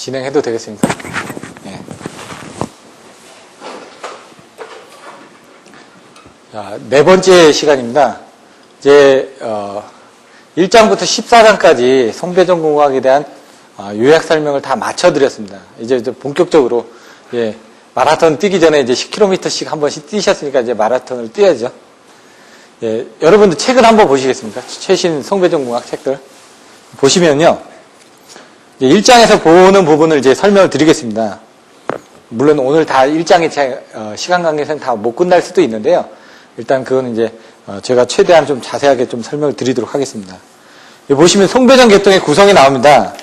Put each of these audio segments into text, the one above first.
진행해도 되겠습니까? 예. 자, 네 번째 시간입니다. 이제 1장부터 14장까지 송배전공학에 대한 요약 설명을 다 마쳐드렸습니다. 이제 본격적으로 마라톤 뛰기 전에 이제 10km씩 한 번씩 뛰셨으니까 이제 마라톤을 뛰어야죠. 예, 여러분들 책을 한번 보시겠습니까? 최신 송배전공학 책들 보시면요, 1장에서 보는 부분을 이제 설명을 드리겠습니다. 물론 오늘 다 1장의 시간 관계상 다 못 끝날 수도 있는데요. 일단 그건 이제 제가 최대한 좀 자세하게 좀 설명을 드리도록 하겠습니다. 여기 보시면 송배전 계통의 구성이 나옵니다.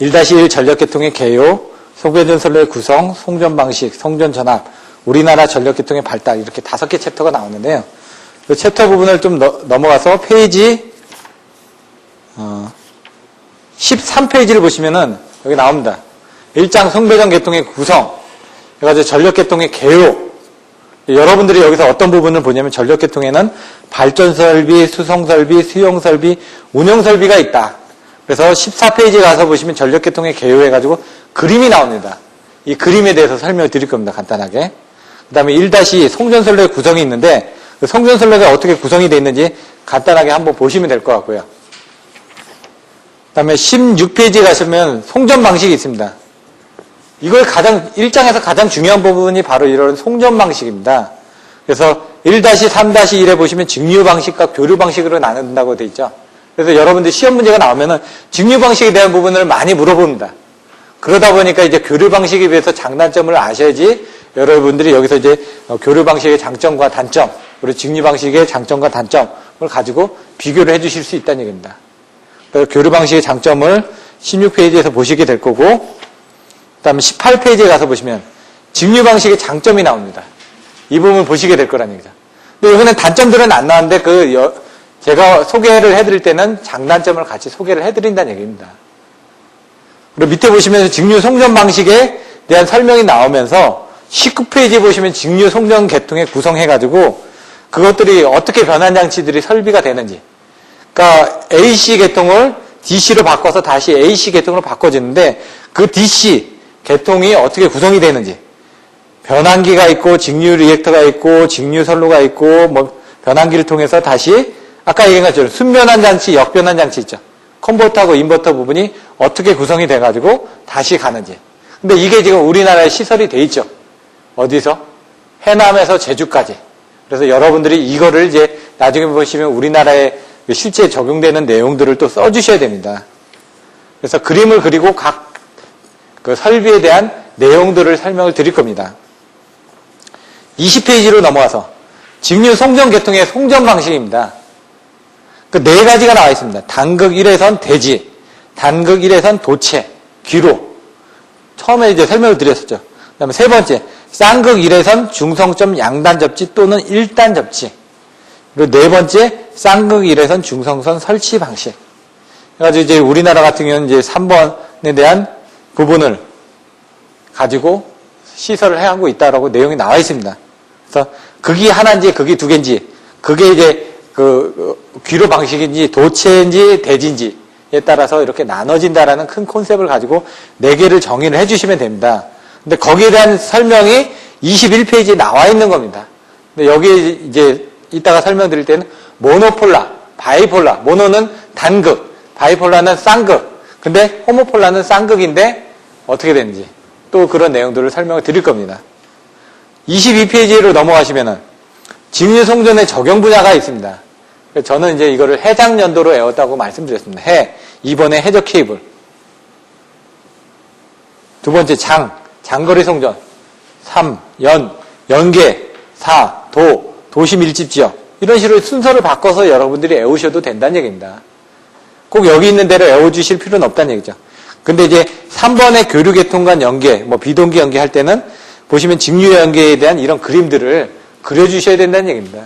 1-1 전력계통의 개요, 송배전 선로의 구성, 송전 방식, 송전 전압, 우리나라 전력계통의 발달, 이렇게 5개 챕터가 나오는데요. 그 챕터 부분을 좀 넘어가서 페이지 13페이지를 보시면은 여기 나옵니다. 1장 송배전 계통의 구성, 그래가지고 전력계통의 개요. 여러분들이 여기서 어떤 부분을 보냐면 전력계통에는 발전설비, 수송설비, 수용설비, 운용설비가 있다. 그래서 14페이지에 가서 보시면 전력계통의 개요 해가지고 그림이 나옵니다. 이 그림에 대해서 설명을 드릴 겁니다. 간단하게. 그 다음에 1-2 송전선로의 구성이 있는데 그 송전선로가 어떻게 구성이 되어 있는지 간단하게 한번 보시면 될 것 같고요. 그 다음에 16페이지에 가시면 송전 방식이 있습니다. 이걸 1장에서 가장 중요한 부분이 바로 이런 송전 방식입니다. 그래서 1-3-1에 보시면 직류 방식과 교류 방식으로 나눈다고 되어 있죠. 그래서 여러분들 시험 문제가 나오면은 직류 방식에 대한 부분을 많이 물어봅니다. 그러다 보니까 이제 교류 방식에 비해서 장단점을 아셔야지 여러분들이 여기서 이제 교류 방식의 장점과 단점, 그리고 직류 방식의 장점과 단점을 가지고 비교를 해 주실 수 있다는 얘기입니다. 그래서 교류 방식의 장점을 16페이지에서 보시게 될 거고, 그 다음에 18페이지에 가서 보시면 직류 방식의 장점이 나옵니다. 이 부분을 보시게 될 거라는 얘기죠. 근데 여기는 단점들은 안 나왔는데 제가 소개를 해드릴 때는 장단점을 같이 소개를 해드린다는 얘기입니다. 그리고 밑에 보시면 직류 송전 방식에 대한 설명이 나오면서 19페이지에 보시면 직류 송전 계통에 구성해가지고 그것들이 어떻게 변환 장치들이 설비가 되는지, 그러니까 AC 계통을 DC로 바꿔서 다시 AC 계통으로 바꿔지는데 그 DC 계통이 어떻게 구성이 되는지, 변환기가 있고 직류 리액터가 있고 직류 선로가 있고 뭐 변환기를 통해서 다시 아까 얘기한 것처럼 순변환 장치, 역변환 장치 있죠. 컨버터하고 인버터 부분이 어떻게 구성이 돼가지고 다시 가는지. 근데 이게 지금 우리나라에 시설이 돼 있죠. 어디서? 해남에서 제주까지. 그래서 여러분들이 이거를 이제 나중에 보시면 우리나라에 실제 적용되는 내용들을 또 써주셔야 됩니다. 그래서 그림을 그리고 각 그 설비에 대한 내용들을 설명을 드릴 겁니다. 20페이지로 넘어와서 직류 송전 계통의 송전 방식입니다. 그 4가지가 나와 있습니다. 단극 1회선 대지, 단극 1회선 도체, 귀로. 처음에 이제 설명을 드렸었죠. 그 다음에 3번째, 쌍극 1회선 중성점 양단 접지 또는 1단 접지. 그리고 4번째, 쌍극 1회선 중성선 설치 방식. 그래가지고 이제 우리나라 같은 경우는 이제 3번에 대한 부분을 가지고 시설을 하고 있다라고 내용이 나와 있습니다. 그래서 극이 하나인지 극이 2개인지, 그게 이제 귀로 방식인지 도체인지 대지인지에 따라서 이렇게 나눠진다라는 큰 컨셉을 가지고 4개를 정의를 해주시면 됩니다. 근데 거기에 대한 설명이 21페이지에 나와 있는 겁니다. 근데 여기 이제 이따가 설명드릴 때는 모노폴라, 바이폴라, 모노는 단극, 바이폴라는 쌍극, 근데 호모폴라는 쌍극인데 어떻게 되는지 또 그런 내용들을 설명을 드릴 겁니다. 22페이지로 넘어가시면은 직류 송전의 적용 분야가 있습니다. 저는 이제 이거를 해장연도로 외웠다고 말씀드렸습니다. 2번에 해적 케이블. 2번째 장거리 송전. 3, 연계. 4, 도시 밀집 지역. 이런 식으로 순서를 바꿔서 여러분들이 외우셔도 된다는 얘기입니다. 꼭 여기 있는 대로 외워주실 필요는 없다는 얘기죠. 근데 이제 3번의 교류 계통간 연계, 뭐 비동기 연계 할 때는 보시면 직류 연계에 대한 이런 그림들을 그려주셔야 된다는 얘기입니다.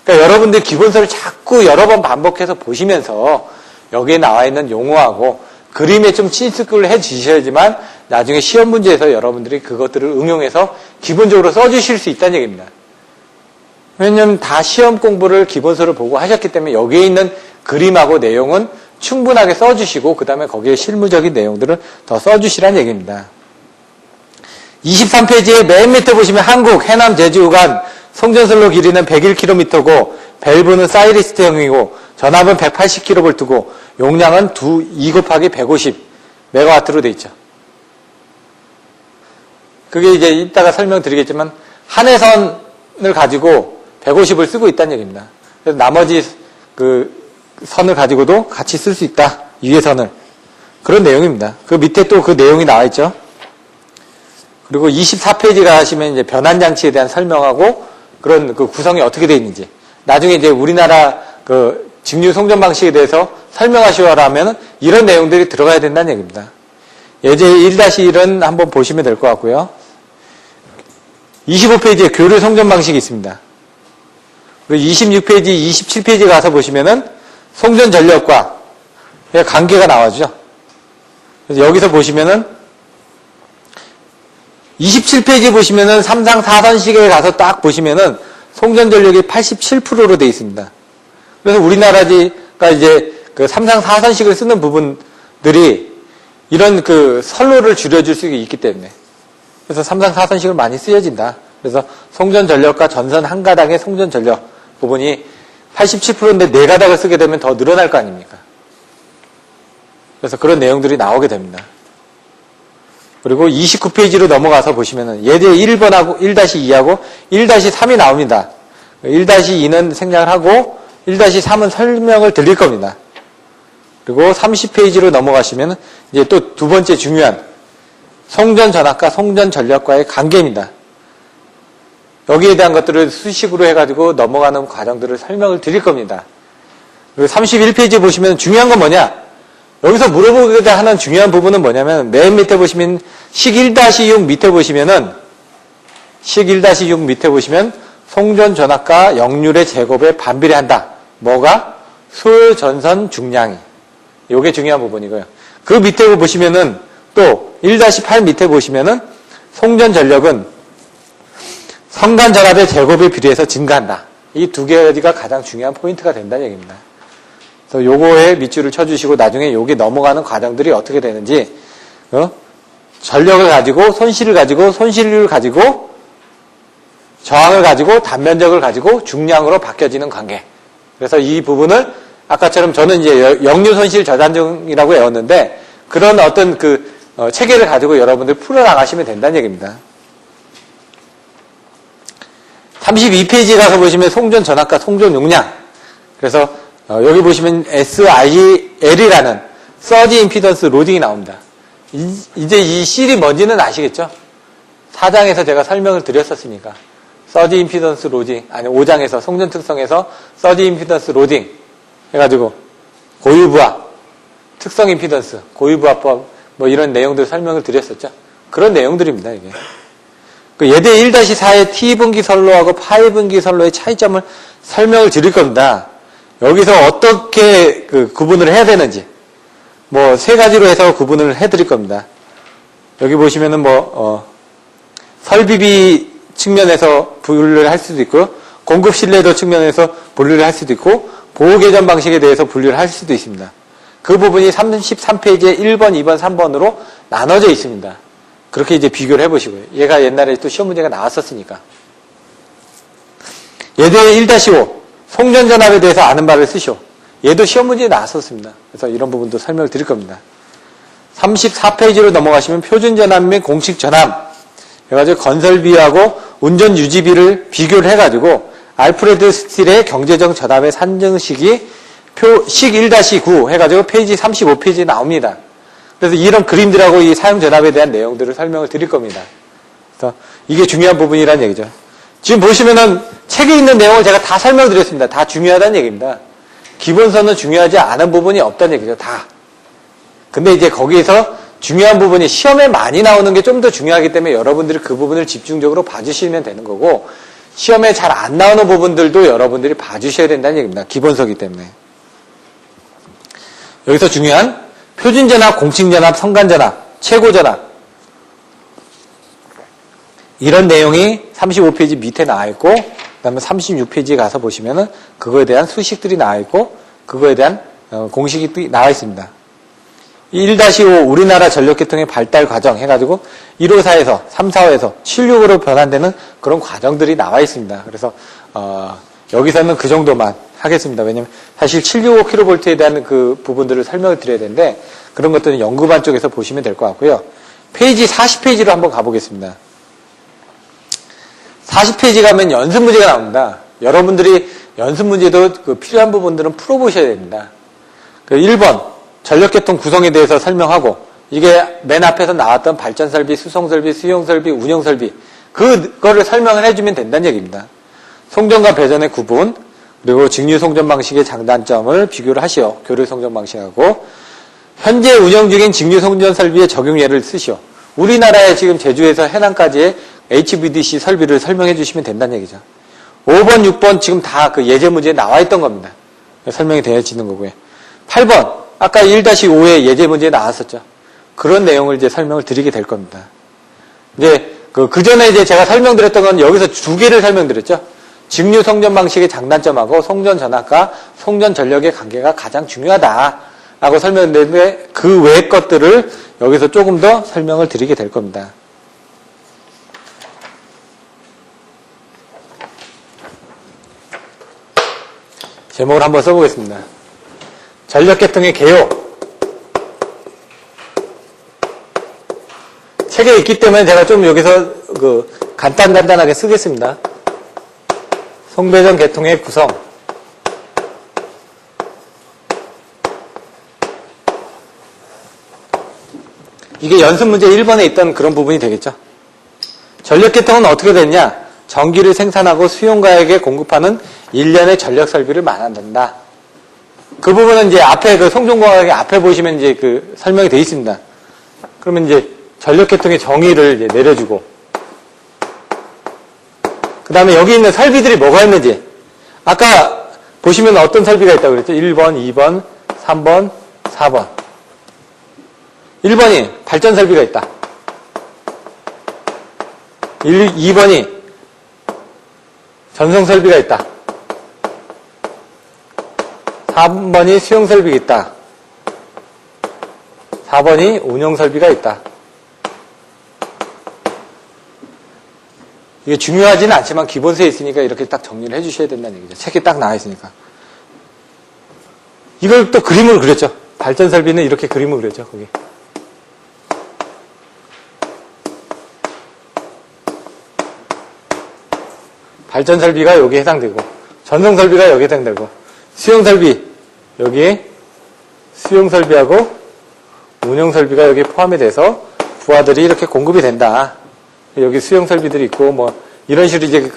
그러니까 여러분들 기본서를 자꾸 여러 번 반복해서 보시면서 여기에 나와 있는 용어하고 그림에 좀 친숙을 해 주셔야지만 나중에 시험 문제에서 여러분들이 그것들을 응용해서 기본적으로 써주실 수 있다는 얘기입니다. 왜냐하면 다 시험 공부를 기본서를 보고 하셨기 때문에 여기에 있는 그림하고 내용은 충분하게 써주시고 그 다음에 거기에 실무적인 내용들을 더 써주시라는 얘기입니다. 23페이지에 맨 밑에 보시면 한국 해남 제주 구간 송전선로 길이는 101km고 밸브는 사이리스트형이고 전압은 180kV고 용량은 2 곱하기 150MW로 돼 있죠. 그게 이제 이따가 설명드리겠지만 한해선을 가지고 150을 쓰고 있다는 얘기입니다. 그래서 나머지 그 선을 가지고도 같이 쓸 수 있다. 위에 선을. 그런 내용입니다. 그 밑에 또 그 내용이 나와 있죠. 그리고 24페이지 가시면 이제 변환장치에 대한 설명하고 그런 그 구성이 어떻게 되어 있는지. 나중에 이제 우리나라 그 직류 송전 방식에 대해서 설명하시라면 이런 내용들이 들어가야 된다는 얘기입니다. 예제 1-1은 한번 보시면 될 것 같고요. 25페이지에 교류 송전 방식이 있습니다. 그리고 26페이지, 27페이지 가서 보시면은 송전 전력과 관계가 나와주죠. 그래서 여기서 보시면은 27페이지 보시면은 3상 4선식에 가서 딱 보시면은 송전 전력이 87%로 되어 있습니다. 그래서 우리나라가 이제 그 3상 4선식을 쓰는 부분들이 이런 그 선로를 줄여줄 수 있기 때문에 그래서 3상 4선식을 많이 쓰여진다. 그래서 송전 전력과 전선 한 가닥의 송전 전력 부분이 87%인데 4가닥을 쓰게 되면 더 늘어날 거 아닙니까? 그래서 그런 내용들이 나오게 됩니다. 그리고 29페이지로 넘어가서 보시면은 예제 1번하고 1-2하고 1-3이 나옵니다. 1-2는 생략을 하고 1-3은 설명을 드릴 겁니다. 그리고 30페이지로 넘어가시면 이제 또 두 번째 중요한 송전 전압과 송전 전력과의 관계입니다. 여기에 대한 것들을 수식으로 해가지고 넘어가는 과정들을 설명을 드릴 겁니다. 그리고 31페이지 보시면 중요한 건 뭐냐? 여기서 물어보고자 하는 중요한 부분은 뭐냐면 맨 밑에 보시면 식 1-6 밑에 보시면은 식 1-6 밑에 보시면 송전 전압과 역률의 제곱에 반비례한다. 뭐가? 술 전선 중량이. 요게 중요한 부분이고요. 그 밑에 보시면은 또 1-8 밑에 보시면은 송전 전력은 성간 전압의 제곱에 비례해서 증가한다. 이 두 가지가 가장 중요한 포인트가 된다는 얘기입니다. 그래서 요거에 밑줄을 쳐주시고 나중에 요게 넘어가는 과정들이 어떻게 되는지 전력을 가지고 손실을 가지고 손실률을 가지고 저항을 가지고 단면적을 가지고 중량으로 바뀌어지는 관계. 그래서 이 부분을 아까처럼 저는 이제 역류 손실 저단중이라고 외웠는데 그런 어떤 그 체계를 가지고 여러분들 풀어나가시면 된다는 얘기입니다. 32페이지 가서 보시면 송전 전압과 송전 용량. 그래서 여기 보시면 SIL이라는 서지 임피던스 로딩이 나옵니다. 이제 이 실이 뭔지는 아시겠죠? 4장에서 제가 설명을 드렸었으니까. 서지 임피던스 로딩, 아니 5장에서 송전 특성에서 서지 임피던스 로딩 해가지고 고유부하, 특성 임피던스, 고유부하법 뭐 이런 내용들 설명을 드렸었죠. 그런 내용들입니다, 이게. 예대 1-4의 T분기 선로하고 파이분기 선로의 차이점을 설명을 드릴 겁니다. 여기서 어떻게 구분을 해야 되는지 뭐 3가지로 해서 구분을 해드릴 겁니다. 여기 보시면은 설비비 측면에서 분류를 할 수도 있고 공급 신뢰도 측면에서 분류를 할 수도 있고 보호 개전 방식에 대해서 분류를 할 수도 있습니다. 그 부분이 33페이지에 1번, 2번, 3번으로 나눠져 있습니다. 그렇게 이제 비교를 해보시고요. 얘가 옛날에 또 시험 문제가 나왔었으니까. 예대 1-5 송전전압에 대해서 아는 바를 쓰시오. 얘도 시험 문제에 나왔었습니다. 그래서 이런 부분도 설명을 드릴 겁니다. 34페이지로 넘어가시면 표준전압 및 공식전압 해가지고 건설비하고 운전유지비를 비교를 해가지고 알프레드 스틸의 경제적 전압의 산정식이 식 1-9 해가지고 페이지 35페이지에 나옵니다. 그래서 이런 그림들하고 이 사용 전압에 대한 내용들을 설명을 드릴 겁니다. 그래서 이게 중요한 부분이라는 얘기죠. 지금 보시면은 책에 있는 내용을 제가 다 설명드렸습니다. 다 중요하다는 얘기입니다. 기본선은 중요하지 않은 부분이 없다는 얘기죠. 다. 근데 이제 거기에서 중요한 부분이 시험에 많이 나오는 게 좀 더 중요하기 때문에 여러분들이 그 부분을 집중적으로 봐주시면 되는 거고 시험에 잘 안 나오는 부분들도 여러분들이 봐주셔야 된다는 얘기입니다. 기본서기 때문에. 여기서 중요한 표준전압, 공식전압, 성간전압, 최고전압 이런 내용이 35페이지 밑에 나와 있고 그 다음에 36페이지에 가서 보시면은 그거에 대한 수식들이 나와 있고 그거에 대한 공식이 나와 있습니다. 1-5 우리나라 전력계통의 발달 과정 해가지고 154에서 345에서 76으로 변환되는 그런 과정들이 나와 있습니다. 그래서 여기서는 그 정도만 하겠습니다. 왜냐면 사실 765kV에 대한 그 부분들을 설명을 드려야 되는데 그런 것들은 연구반 쪽에서 보시면 될 것 같고요. 페이지 40페이지로 한번 가보겠습니다. 40페이지 가면 연습 문제가 나옵니다. 여러분들이 연습 문제도 그 필요한 부분들은 풀어보셔야 됩니다. 그 1번 전력계통 구성에 대해서 설명하고 이게 맨 앞에서 나왔던 발전설비, 수송설비, 수용설비, 운영설비 그거를 설명을 해주면 된다는 얘기입니다. 송전과 배전의 구분 그리고 직류 송전 방식의 장단점을 비교를 하시오. 교류 송전 방식하고 현재 운영 중인 직류 송전 설비의 적용 예를 쓰시오. 우리나라에 지금 제주에서 해남까지의 HVDC 설비를 설명해 주시면 된다는 얘기죠. 5번, 6번 지금 다 그 예제 문제에 나와 있던 겁니다. 설명이 되어지는 거고요. 8번, 아까 1-5의 예제 문제에 나왔었죠. 그런 내용을 이제 설명을 드리게 될 겁니다. 이제 그 전에 이제 제가 설명드렸던 건 여기서 두 개를 설명드렸죠. 직류 송전 방식의 장단점하고 송전 전압과 송전 전력의 관계가 가장 중요하다라고 설명드렸는데 그 외의 것들을 여기서 조금 더 설명을 드리게 될 겁니다. 제목을 한번 써보겠습니다. 전력계통의 개요. 책에 있기 때문에 제가 좀 여기서 간단하게 쓰겠습니다. 송배전 계통의 구성. 이게 연습 문제 1번에 있던 그런 부분이 되겠죠. 전력계통은 어떻게 됐냐? 전기를 생산하고 수용가에게 공급하는 일련의 전력 설비를 말한다. 그 부분은 이제 앞에 그 송전공학의 앞에 보시면 이제 그 설명이 되어 있습니다. 그러면 이제 전력계통의 정의를 이제 내려주고, 그 다음에 여기 있는 설비들이 뭐가 있는지, 아까 보시면 어떤 설비가 있다고 그랬죠? 1번, 2번, 3번, 4번. 1번이 발전 설비가 있다. 2번이 전송 설비가 있다. 3번이 수용 설비가 있다. 4번이 운영 설비가 있다. 이게 중요하지는 않지만 기본서에 있으니까 이렇게 딱 정리를 해주셔야 된다는 얘기죠. 책에 딱 나와 있으니까. 이걸 또 그림으로 그렸죠. 발전 설비는 이렇게 그림을 그렸죠. 거기. 발전 설비가 여기에 해당되고, 전송 설비가 여기에 해당되고, 수용 설비, 여기에 수용 설비하고 운영 설비가 여기에 포함이 돼서 부하들이 이렇게 공급이 된다. 여기 수용 설비들이 있고, 뭐, 이런 식으로 이제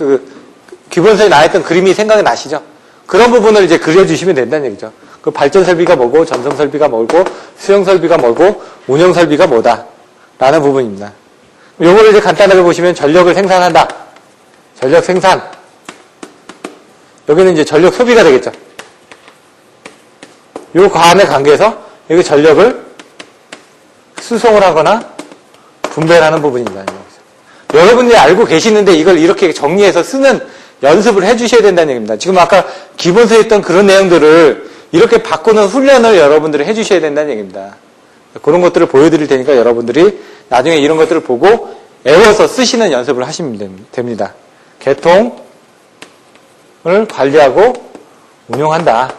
기본서에 나와있던 그림이 생각이 나시죠? 그런 부분을 이제 그려주시면 된다는 얘기죠. 그 발전 설비가 뭐고, 전송 설비가 뭐고, 수용 설비가 뭐고, 운영 설비가 뭐다. 라는 부분입니다. 요거를 이제 간단하게 보시면 전력을 생산한다. 전력 생산. 여기는 이제 전력 소비가 되겠죠. 요 간의 관계에서 여기 전력을 수송을 하거나 분배를 하는 부분입니다. 여러분들이 알고 계시는데 이걸 이렇게 정리해서 쓰는 연습을 해주셔야 된다는 얘기입니다. 지금 아까 기본서에 있던 그런 내용들을 이렇게 바꾸는 훈련을 여러분들이 해주셔야 된다는 얘기입니다. 그런 것들을 보여드릴 테니까 여러분들이 나중에 이런 것들을 보고 외워서 쓰시는 연습을 하시면 됩니다. 계통을 관리하고 운용한다.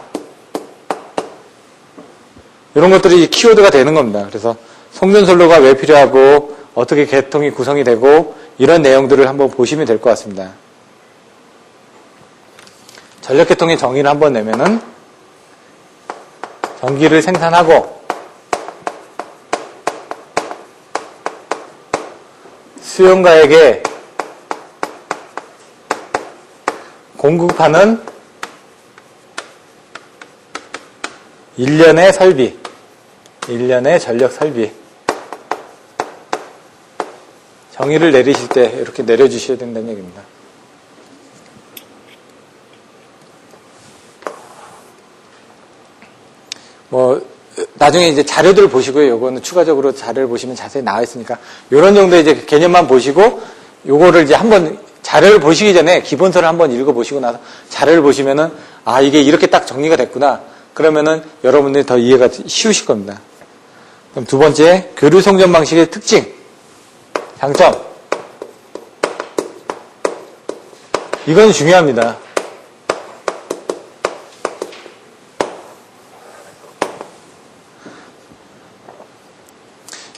이런 것들이 키워드가 되는 겁니다. 그래서 송전솔로가 왜 필요하고 어떻게 계통이 구성이 되고 이런 내용들을 한번 보시면 될 것 같습니다. 전력계통의 정의를 한번 내면은 전기를 생산하고 수용가에게 공급하는 일련의 설비, 일련의 전력 설비. 정의를 내리실 때 이렇게 내려주셔야 된다는 얘기입니다. 뭐 나중에 이제 자료들을 보시고요. 요거는 추가적으로 자료를 보시면 자세히 나와 있으니까 요런 정도 이제 개념만 보시고 요거를 이제 한번 자료를 보시기 전에 기본서를 한번 읽어보시고 나서 자료를 보시면은 아 이게 이렇게 딱 정리가 됐구나. 그러면은 여러분들이 더 이해가 쉬우실 겁니다. 그럼 두 번째, 교류 송전 방식의 특징, 장점. 이건 중요합니다.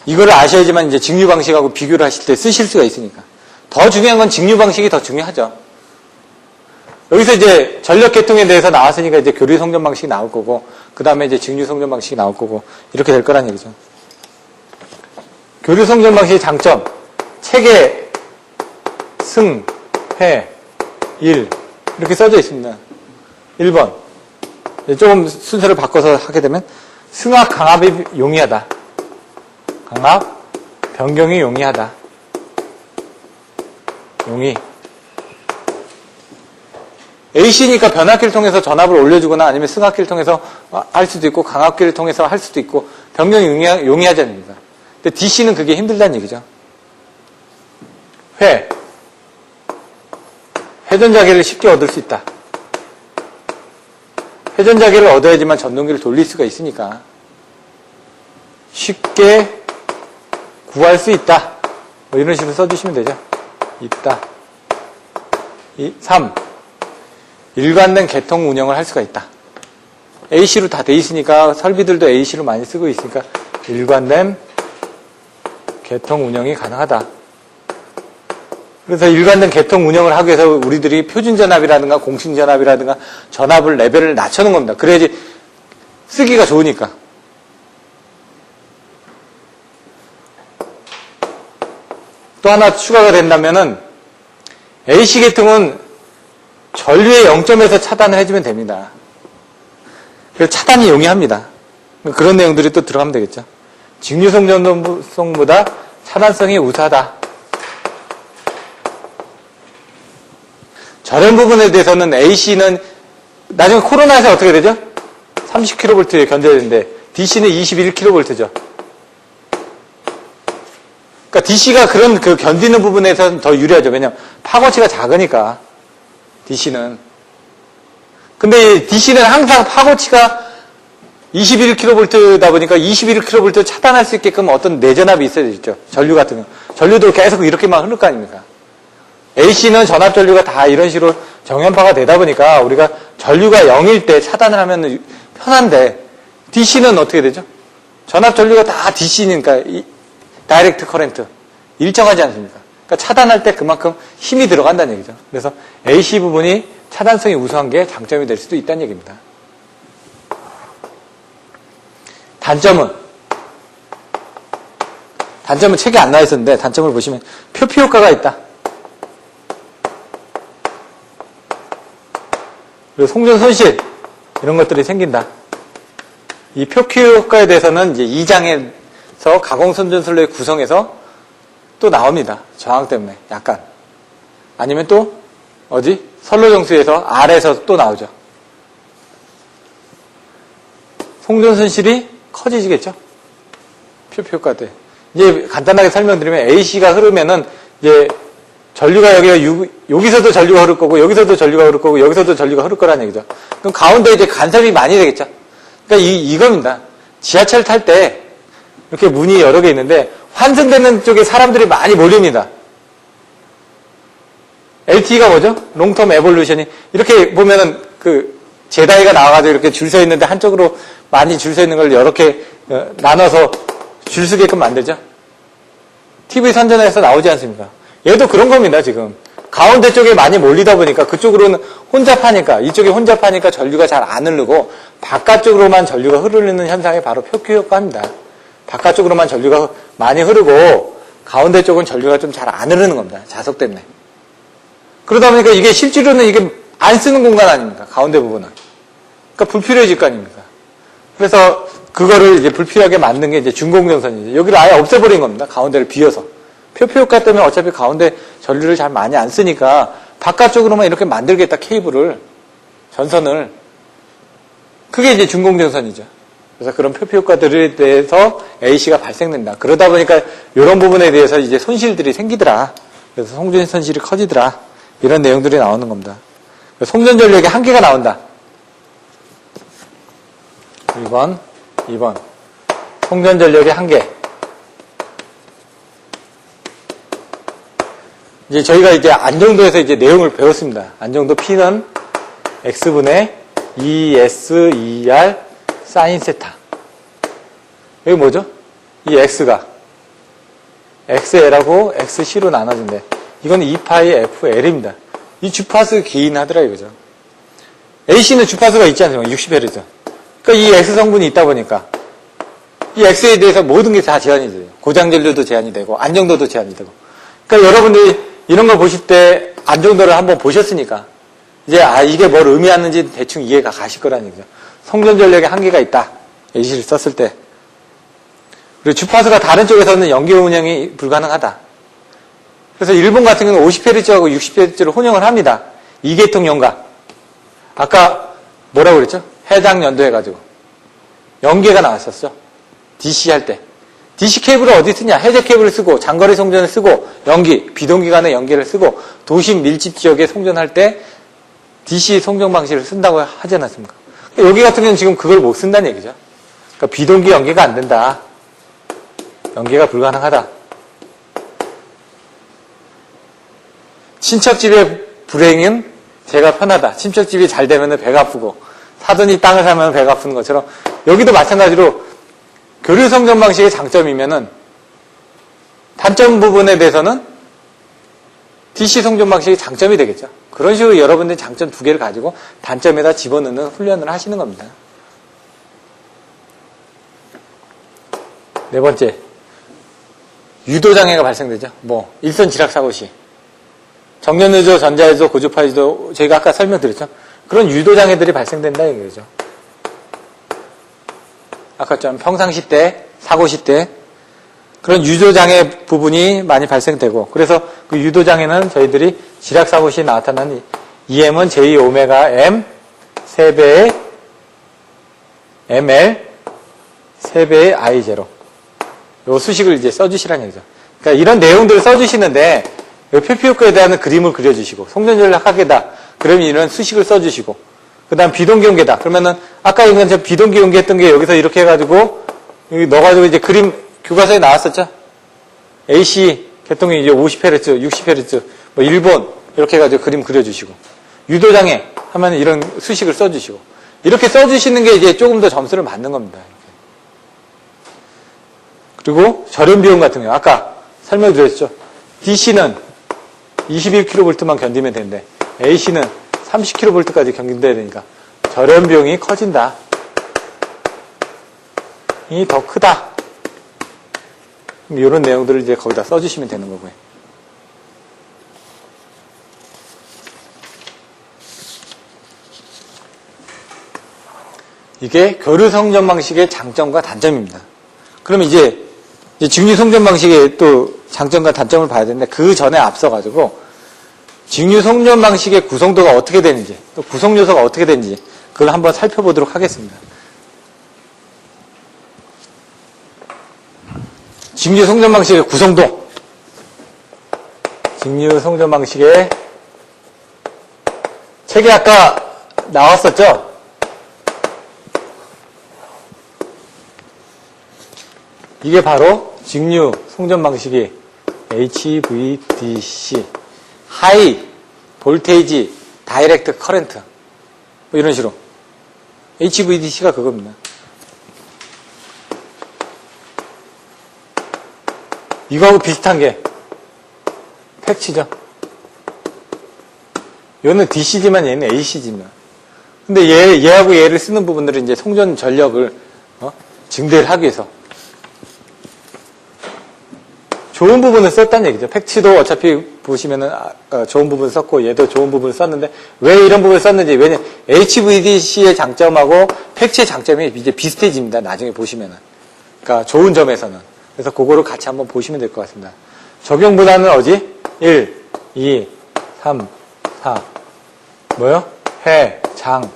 이거를 아셔야지만 이제 직류 방식하고 비교를 하실 때 쓰실 수가 있으니까. 더 중요한 건 직류 방식이 더 중요하죠. 여기서 이제 전력 계통에 대해서 나왔으니까 이제 교류 송전 방식이 나올 거고, 그 다음에 이제 직류 송전 방식이 나올 거고, 이렇게 될 거란 얘기죠. 교류 송전 방식의 장점. 체계, 승, 회, 일. 이렇게 써져 있습니다. 1번. 조금 순서를 바꿔서 하게 되면, 승합, 강압이 용이하다. 강압, 변경이 용이하다. 용이. AC니까 변압기를 통해서 전압을 올려주거나 아니면 승합기를 통해서 할 수도 있고 강압기를 통해서 할 수도 있고 변경이 용이하지 않습니까? 근데 DC는 그게 힘들다는 얘기죠. 회전자계를 쉽게 얻을 수 있다. 회전자계를 얻어야지만 전동기를 돌릴 수가 있으니까 쉽게 구할 수 있다. 뭐 이런 식으로 써주시면 되죠. 있다. 3. 일관된 개통 운영을 할 수가 있다. AC로 다 돼 있으니까 설비들도 AC로 많이 쓰고 있으니까 일관된 개통 운영이 가능하다. 그래서 일관된 개통 운영을 하기 위해서 우리들이 표준전압이라든가 공식전압이라든가 전압을 레벨을 낮춰놓은 겁니다. 그래야지 쓰기가 좋으니까. 또 하나 추가가 된다면은 AC 계통은 전류의 0점에서 차단을 해주면 됩니다. 그래서 차단이 용이합니다. 그런 내용들이 또 들어가면 되겠죠. 직류송전성보다 차단성이 우수하다. 저런 부분에 대해서는 AC는 나중에 코로나에서 어떻게 되죠? 30kV에 견뎌야 되는데 DC는 21kV죠. 그러니까 DC가 그런 그 견디는 부분에서는 더 유리하죠. 왜냐하면 파고치가 작으니까. DC는. 근데 DC는 항상 파고치가 21kV다 보니까 21kV 차단할 수 있게끔 어떤 내전압이 있어야 되죠. 전류 같은 거. 전류도 계속 이렇게만 흐를 거 아닙니까? AC는 전압 전류가 다 이런 식으로 정연파가 되다 보니까 우리가 전류가 0일 때 차단을 하면 편한데 DC는 어떻게 되죠? 전압 전류가 다 DC니까 다이렉트 커렌트. 일정하지 않습니까? 그러니까 차단할 때 그만큼 힘이 들어간다는 얘기죠. 그래서 AC 부분이 차단성이 우수한 게 장점이 될 수도 있다는 얘기입니다. 단점은 책에 안 나와 있었는데 단점을 보시면 표피 효과가 있다. 그리고 송전 손실 이런 것들이 생긴다. 이 표피 효과에 대해서는 이제 2장에서 가공선전선로의 구성에서 또 나옵니다. 저항 때문에 약간. 아니면 또 어디? 선로정수에서 R에서 또 나오죠. 송전 손실이 커지시겠죠? 표피 효과 때. 이제 간단하게 설명드리면 AC가 흐르면은 이제 전류가 여기서도 전류가 흐를 거고 여기서도 전류가 흐를 거고 여기서도 전류가 흐를 거라는 얘기죠. 그럼 가운데 이제 간섭이 많이 되겠죠. 그러니까 이겁니다. 지하철 탈 때 이렇게 문이 여러 개 있는데 환승되는 쪽에 사람들이 많이 몰립니다. LTE가 뭐죠? 롱텀 에볼루션이 이렇게 보면은 그 제다이가 나와가지고 이렇게 줄 서 있는데 한쪽으로 많이 줄 서 있는 걸 이렇게 나눠서 줄 서게끔 만들죠. TV 선전에서 나오지 않습니까? 얘도 그런 겁니다. 지금 가운데 쪽에 많이 몰리다 보니까 그쪽으로는 혼잡하니까 이쪽이 혼잡하니까 전류가 잘 안 흐르고 바깥쪽으로만 전류가 흐르는 현상이 바로 표피 효과입니다. 바깥쪽으로만 전류가 많이 흐르고 가운데 쪽은 전류가 좀 잘 안 흐르는 겁니다. 자석 때문에. 그러다 보니까 이게 실제로는 이게 안 쓰는 공간 아닙니까? 가운데 부분은. 그러니까 불필요해질 거 아닙니까? 그래서 그거를 이제 불필요하게 만든 게 이제 중공전선이죠. 여기를 아예 없애버린 겁니다. 가운데를 비워서. 표피 효과 때문에 어차피 가운데 전류를 잘 많이 안 쓰니까 바깥쪽으로만 이렇게 만들겠다. 케이블을. 전선을. 그게 이제 중공전선이죠. 그래서 그런 표피 효과들에 대해서 AC가 발생된다. 그러다 보니까 이런 부분에 대해서 이제 손실들이 생기더라. 그래서 송전 손실이 커지더라. 이런 내용들이 나오는 겁니다. 송전 전력의 한계가 나온다. 1번, 2번. 송전 전력의 한계. 이제 저희가 이제 안정도에서 이제 내용을 배웠습니다. 안정도 P는 X분의 2SER 사인 세타. 여기 뭐죠? 이 X가 XL하고 XC로 나눠진대. 이건 2파이 FL입니다. 이 주파수 기인하더라 이거죠. AC는 주파수가 있지 않습니까? 60Hz. 그러니까 이 X 성분이 있다 보니까 이 X에 대해서 모든 게 다 제한이 돼요. 고장전류도 제한이 되고 안정도도 제한이 되고. 그러니까 여러분들이 이런 거 보실 때 안정도를 한번 보셨으니까 이제 이게 뭘 의미하는지 대충 이해가 가실 거라는 얘기죠. 송전 전력에 한계가 있다. AC를 썼을 때. 그리고 주파수가 다른 쪽에서는 연계 운영이 불가능하다. 그래서 일본 같은 경우는 50Hz하고 60Hz를 혼용을 합니다. 이계통 연가. 아까 뭐라고 그랬죠? 해당 연도 해가지고 연계가 나왔었죠. DC 할 때. DC 케이블을 어디 쓰냐? 해제 케이블을 쓰고 장거리 송전을 쓰고 연기, 비동기 간의 연계를 쓰고 도심 밀집 지역에 송전할 때 DC 송전 방식을 쓴다고 하지 않았습니까? 여기 같은 경우는 지금 그걸 못 쓴다는 얘기죠. 그러니까 비동기 연계가 안 된다. 연계가 불가능하다. 친척집의 불행은 제가 편하다. 친척집이 잘 되면 배가 아프고 사돈이 땅을 사면 배가 아프는 것처럼 여기도 마찬가지로 교류 송전 방식의 장점이면은 단점 부분에 대해서는 DC 송전 방식이 장점이 되겠죠. 그런 식으로 여러분들이 장점 두 개를 가지고 단점에다 집어넣는 훈련을 하시는 겁니다. 네 번째, 유도장애가 발생되죠. 일선 지락사고 시. 정전유도, 전자유도, 고주파유도 저희가 아까 설명드렸죠. 그런 유도장애들이 발생된다 이거죠. 아까처럼 평상시 때, 사고시 때 그런 유도장애 부분이 많이 발생되고 그래서 그 유도장애는 저희들이 지락사고 시에 나타나는 EM은 J-오메가 M 3배의 ML 3배의 I0 요 수식을 이제 써주시라는 얘기죠. 그러니까 이런 내용들을 써주시는데 표피효과에 대한 그림을 그려주시고 송전전력 학계다. 그러면 이런 수식을 써주시고 그 다음 비동기 연계다. 그러면은 아까 이건 저 비동기 연계했던 게 여기서 이렇게 해가지고 여기 넣어가지고 이제 그림 교과서에 나왔었죠. AC 개통이 이제 50Hz, 60Hz, 일본 이렇게 해가지고 그림 그려주시고 유도장애 하면 이런 수식을 써주시고 이렇게 써주시는 게 이제 조금 더 점수를 맞는 겁니다. 그리고 절연 비용 같은 경우 아까 설명드렸죠. DC는 21kV만 견디면 되는데 AC는 30kV까지 견뎌야 되니까 절연 비용이 커진다. 이 더 크다. 이런 내용들을 이제 거기다 써주시면 되는 거고요. 이게 교류 송전 방식의 장점과 단점입니다. 그러면 이제 직류 송전 방식의 또 장점과 단점을 봐야 되는데 그 전에 앞서가지고 직류 송전 방식의 구성도가 어떻게 되는지 또 구성 요소가 어떻게 되는지 그걸 한번 살펴보도록 하겠습니다. 직류 송전 방식의 구성도 직류 송전 방식의 책에 아까 나왔었죠? 이게 바로 직류 송전 방식이 HVDC 하이 볼테이지 다이렉트 커런트 이런 식으로 HVDC가 그겁니다. 이거하고 비슷한 게 팩치죠. 얘는 DC지만 얘는 AC지만 근데 얘하고 얘를 쓰는 부분들은 이제 송전 전력을 증대를 하기 위해서 좋은 부분을 썼다는 얘기죠. 팩치도 어차피 보시면은 좋은 부분 썼고 얘도 좋은 부분을 썼는데 왜 이런 부분을 썼는지 왜냐면 HVDC의 장점하고 팩치의 장점이 이제 비슷해집니다. 나중에 보시면은 그러니까 좋은 점에서는 그래서 그거를 같이 한번 보시면 될 것 같습니다. 적용보다는 어디? 1, 2, 3, 4 뭐요? 해, 장,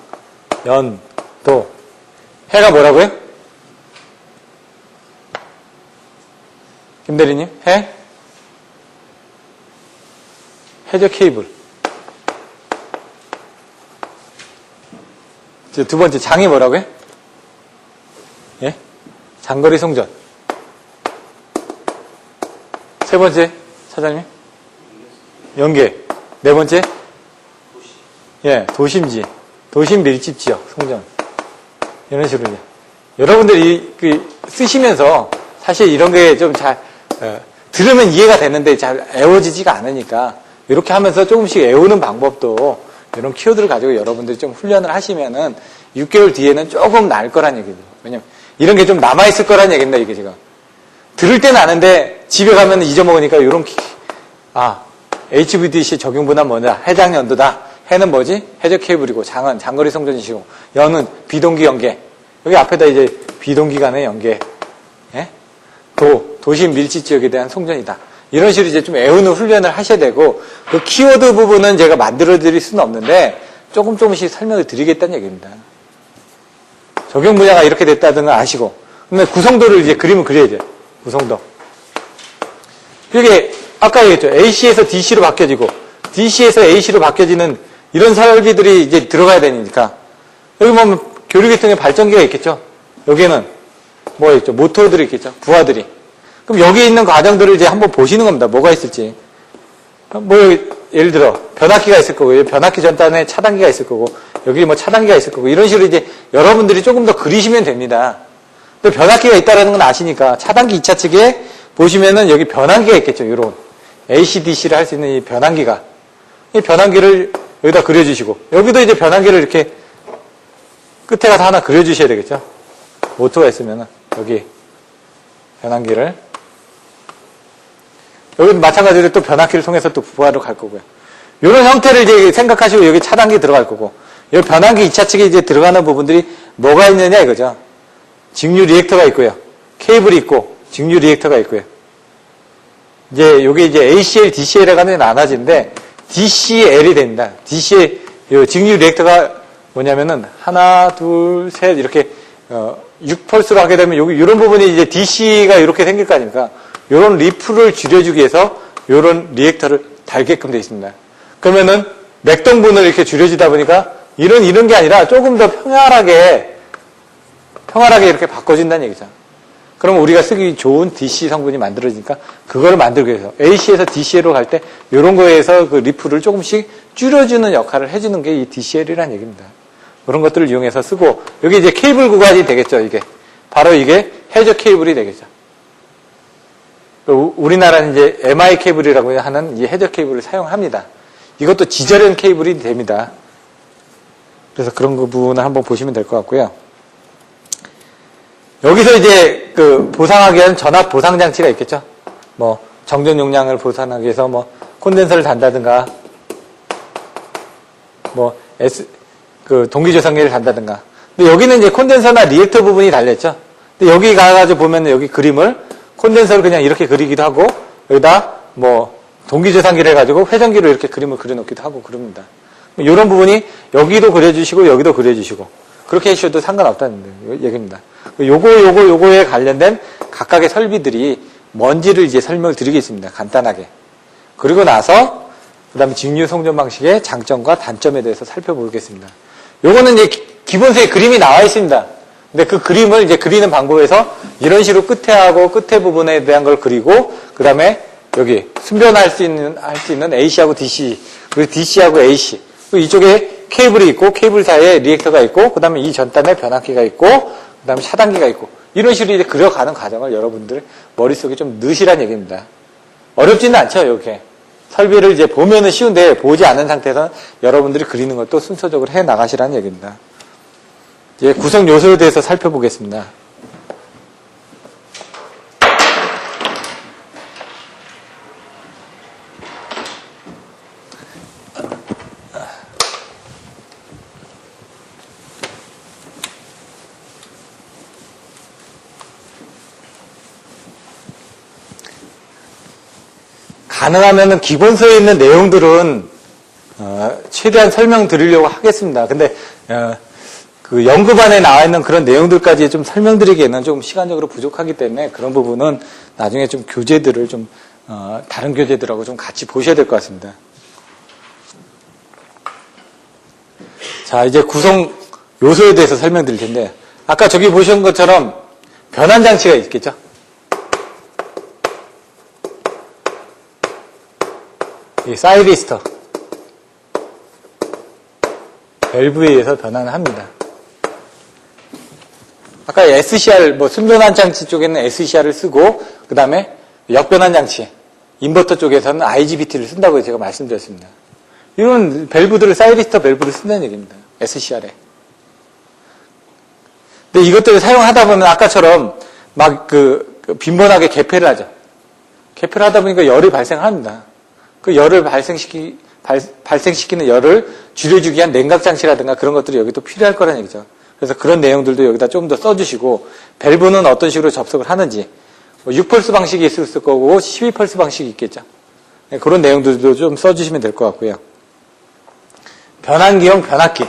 연, 도 해가 뭐라고요? 김대리님, 해저 케이블. 두 번째, 장이 뭐라고요? 장거리 송전. 세 번째, 사장님? 연계. 네 번째? 예, 도심지. 도심 밀집 지역 송전. 이런 식으로. 여러분들이 쓰시면서 사실 이런 게 좀 들으면 이해가 되는데 잘 애워지지가 않으니까 이렇게 하면서 조금씩 애우는 방법도 이런 키워드를 가지고 여러분들이 좀 훈련을 하시면은 6개월 뒤에는 조금 나을 거란 얘기죠. 왜냐면 이런 게 좀 남아있을 거란 얘기입니다, 이게 지금. 들을 때는 아는데 집에 가면 잊어먹으니까 이런 HVDC 적용분은 뭐냐? 해당 연도다. 해는 뭐지? 해저 케이블이고, 장은 장거리 송전이시고, 연은 비동기 연계. 여기 앞에다 이제 비동기 간의 연계. 예? 도심 밀집 지역에 대한 송전이다. 이런 식으로 이제 좀 애우는 훈련을 하셔야 되고, 그 키워드 부분은 제가 만들어 드릴 수는 없는데, 조금씩 설명을 드리겠다는 얘기입니다. 적용 분야가 이렇게 됐다는 걸 아시고, 근데 구성도를 이제 그림을 그려야죠. 구성도. 이게, 아까 얘기했죠. AC에서 DC로 바뀌어지고, DC에서 AC로 바뀌어지는 이런 설비들이 이제 들어가야 되니까. 여기 보면 교류계통에 발전기가 있겠죠. 여기에는 뭐가 있죠? 모터들이 있겠죠. 부하들이. 그럼 여기 있는 과정들을 이제 한번 보시는 겁니다. 뭐가 있을지. 뭐, 예를 들어, 변압기가 있을 거고, 변압기 전단에 차단기가 있을 거고, 여기 뭐 차단기가 있을 거고, 이런 식으로 이제 여러분들이 조금 더 그리시면 됩니다. 근데 변압기가 있다는 건 아시니까, 차단기 2차 측에 보시면은 여기 변환기가 있겠죠. 이런. AC/DC를 할 수 있는 이 변환기가. 이 변환기를 여기다 그려주시고, 여기도 이제 변환기를 이렇게 끝에 가서 하나 그려주셔야 되겠죠. 모터가 있으면은, 여기 변환기를. 여기도 마찬가지로 또 변압기를 통해서 또 부하로 갈 거고요. 이런 형태를 이제 생각하시고 여기 차단기 들어갈 거고, 여기 변환기 2차 측에 이제 들어가는 부분들이 뭐가 있느냐 이거죠. 직류 리액터가 있고요. 케이블이 있고, 직류 리액터가 있고요. 이제 여기 이제 ACL, DCL에 가면 나눠지는데, DCL이 됩니다. DCL, 직류 리액터가 뭐냐면은, 하나, 둘, 셋, 이렇게, 6펄스로 하게 되면 여기, 이런 부분이 이제 DC가 이렇게 생길 거 아닙니까? 요런 리프를 줄여주기 위해서 요런 리액터를 달게끔 되어 있습니다. 그러면은 맥동분을 이렇게 줄여주다 보니까 이런 게 아니라 조금 더 평활하게 이렇게 바꿔준다는 얘기죠. 그럼 우리가 쓰기 좋은 DC 성분이 만들어지니까 그거를 만들기 위해서 AC에서 DCL로 갈 때 이런 거에서 그 리프를 조금씩 줄여주는 역할을 해주는 게 이 DCL이라는 얘기입니다. 그런 것들을 이용해서 쓰고 여기 이제 케이블 구간이 되겠죠. 이게 바로 이게 해저 케이블이 되겠죠. 우리나라는 이제 MI 케이블이라고 하는 이 해저 케이블을 사용합니다. 이것도 지저련 케이블이 됩니다. 그래서 그런 그 부분을 한번 보시면 될 것 같고요. 여기서 이제 그 보상하기 위한 전압 보상 장치가 있겠죠. 뭐 정전 용량을 보상하기 위해서 뭐 콘덴서를 단다든가, 뭐 그 동기조성기를 단다든가. 근데 여기는 이제 콘덴서나 리액터 부분이 달렸죠. 근데 여기 가가지고 보면 여기 그림을 콘덴서를 그냥 이렇게 그리기도 하고, 여기다 뭐 동기조상기를 해가지고 회전기로 이렇게 그림을 그려놓기도 하고 그럽니다. 이런 부분이 여기도 그려주시고 여기도 그려주시고 그렇게 해주셔도 상관없다는 얘기입니다. 요거에 관련된 각각의 설비들이 뭔지를 이제 설명을 드리겠습니다. 간단하게. 그리고 나서 그 다음에 직류 송전 방식의 장점과 단점에 대해서 살펴보겠습니다. 요거는 이제 기본서에 그림이 나와 있습니다. 근데 그 그림을 이제 그리는 방법에서 이런 식으로 끝에 부분에 대한 걸 그리고, 그 다음에 여기 순변할 수 있는 AC하고 DC, 그리고 DC하고 AC, 그리고 이쪽에 케이블이 있고, 케이블 사이에 리액터가 있고, 그 다음에 이 전단에 변압기가 있고, 그 다음에 차단기가 있고, 이런 식으로 이제 그려가는 과정을 여러분들 머릿속에 좀 넣으시라는 얘기입니다. 어렵지는 않죠, 이렇게. 설비를 이제 보면은 쉬운데, 보지 않은 상태에서 여러분들이 그리는 것도 순서적으로 해 나가시라는 얘기입니다. 이제 구성 요소에 대해서 살펴보겠습니다. 가능하면은 기본서에 있는 내용들은 최대한 설명드리려고 하겠습니다. 근데 그 연구반에 나와 있는 그런 내용들까지 좀 설명드리기에는 좀 시간적으로 부족하기 때문에 그런 부분은 나중에 좀 교재들을 좀 다른 교재들하고 좀 같이 보셔야 될 것 같습니다. 자, 이제 구성 요소에 대해서 설명드릴 텐데, 아까 저기 보신 것처럼 변환 장치가 있겠죠. 이 사이리스터 밸브에 의해서 변환을 합니다. 아까 SCR, 순변환 장치 쪽에는 SCR을 쓰고, 그 다음에 역변환 장치, 인버터 쪽에서는 IGBT를 쓴다고 제가 말씀드렸습니다. 이런 밸브들을, 사이리스터 밸브를 쓴다는 얘기입니다. SCR에. 근데 이것들을 사용하다 보면 아까처럼 막 빈번하게 개폐를 하죠. 개폐를 하다 보니까 열이 발생합니다. 그 열을 발생시키는 열을 줄여주기 위한 냉각 장치라든가 그런 것들이 여기 또 필요할 거라는 얘기죠. 그래서 그런 내용들도 여기다 좀 더 써주시고, 밸브는 어떤 식으로 접속을 하는지, 6펄스 방식이 있을 거고 12펄스 방식이 있겠죠. 그런 내용들도 좀 써주시면 될 것 같고요. 변환기형 변압기.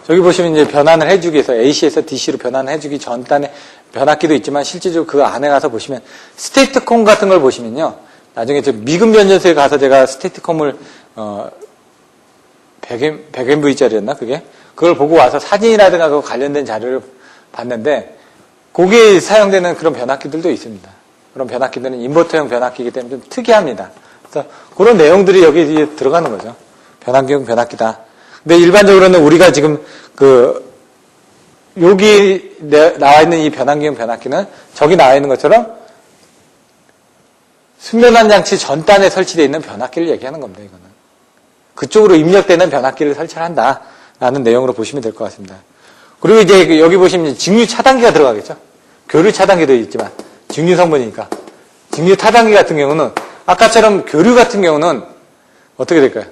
여기 보시면 이제 변환을 해주기 위해서 AC에서 DC로 변환을 해주기 전단에 변압기도 있지만 실제적으로 그 안에 가서 보시면 스테이트콤 같은 걸 보시면요. 나중에 미금 변전소에 가서 제가 스테이트콤을 100MV짜리였나 그게? 그걸 보고 와서 사진이라든가 그 관련된 자료를 봤는데 거기에 사용되는 그런 변압기들도 있습니다. 그런 변압기들은 인버터형 변압기이기 때문에 좀 특이합니다. 그래서 그런 내용들이 여기 들어가는 거죠. 변환기형 변압기다. 근데 일반적으로는 우리가 지금 여기 나와 있는 이 변환기형 변압기는 저기 나와 있는 것처럼 순변환 장치 전단에 설치되어 있는 변압기를 얘기하는 겁니다. 이거는 그쪽으로 입력되는 변압기를 설치한다라는 내용으로 보시면 될 것 같습니다. 그리고 이제 여기 보시면 직류 차단기가 들어가겠죠. 교류 차단기도 있지만 직류 성분이니까 직류 타단기 같은 경우는 아까처럼 교류 같은 경우는 어떻게 될까요?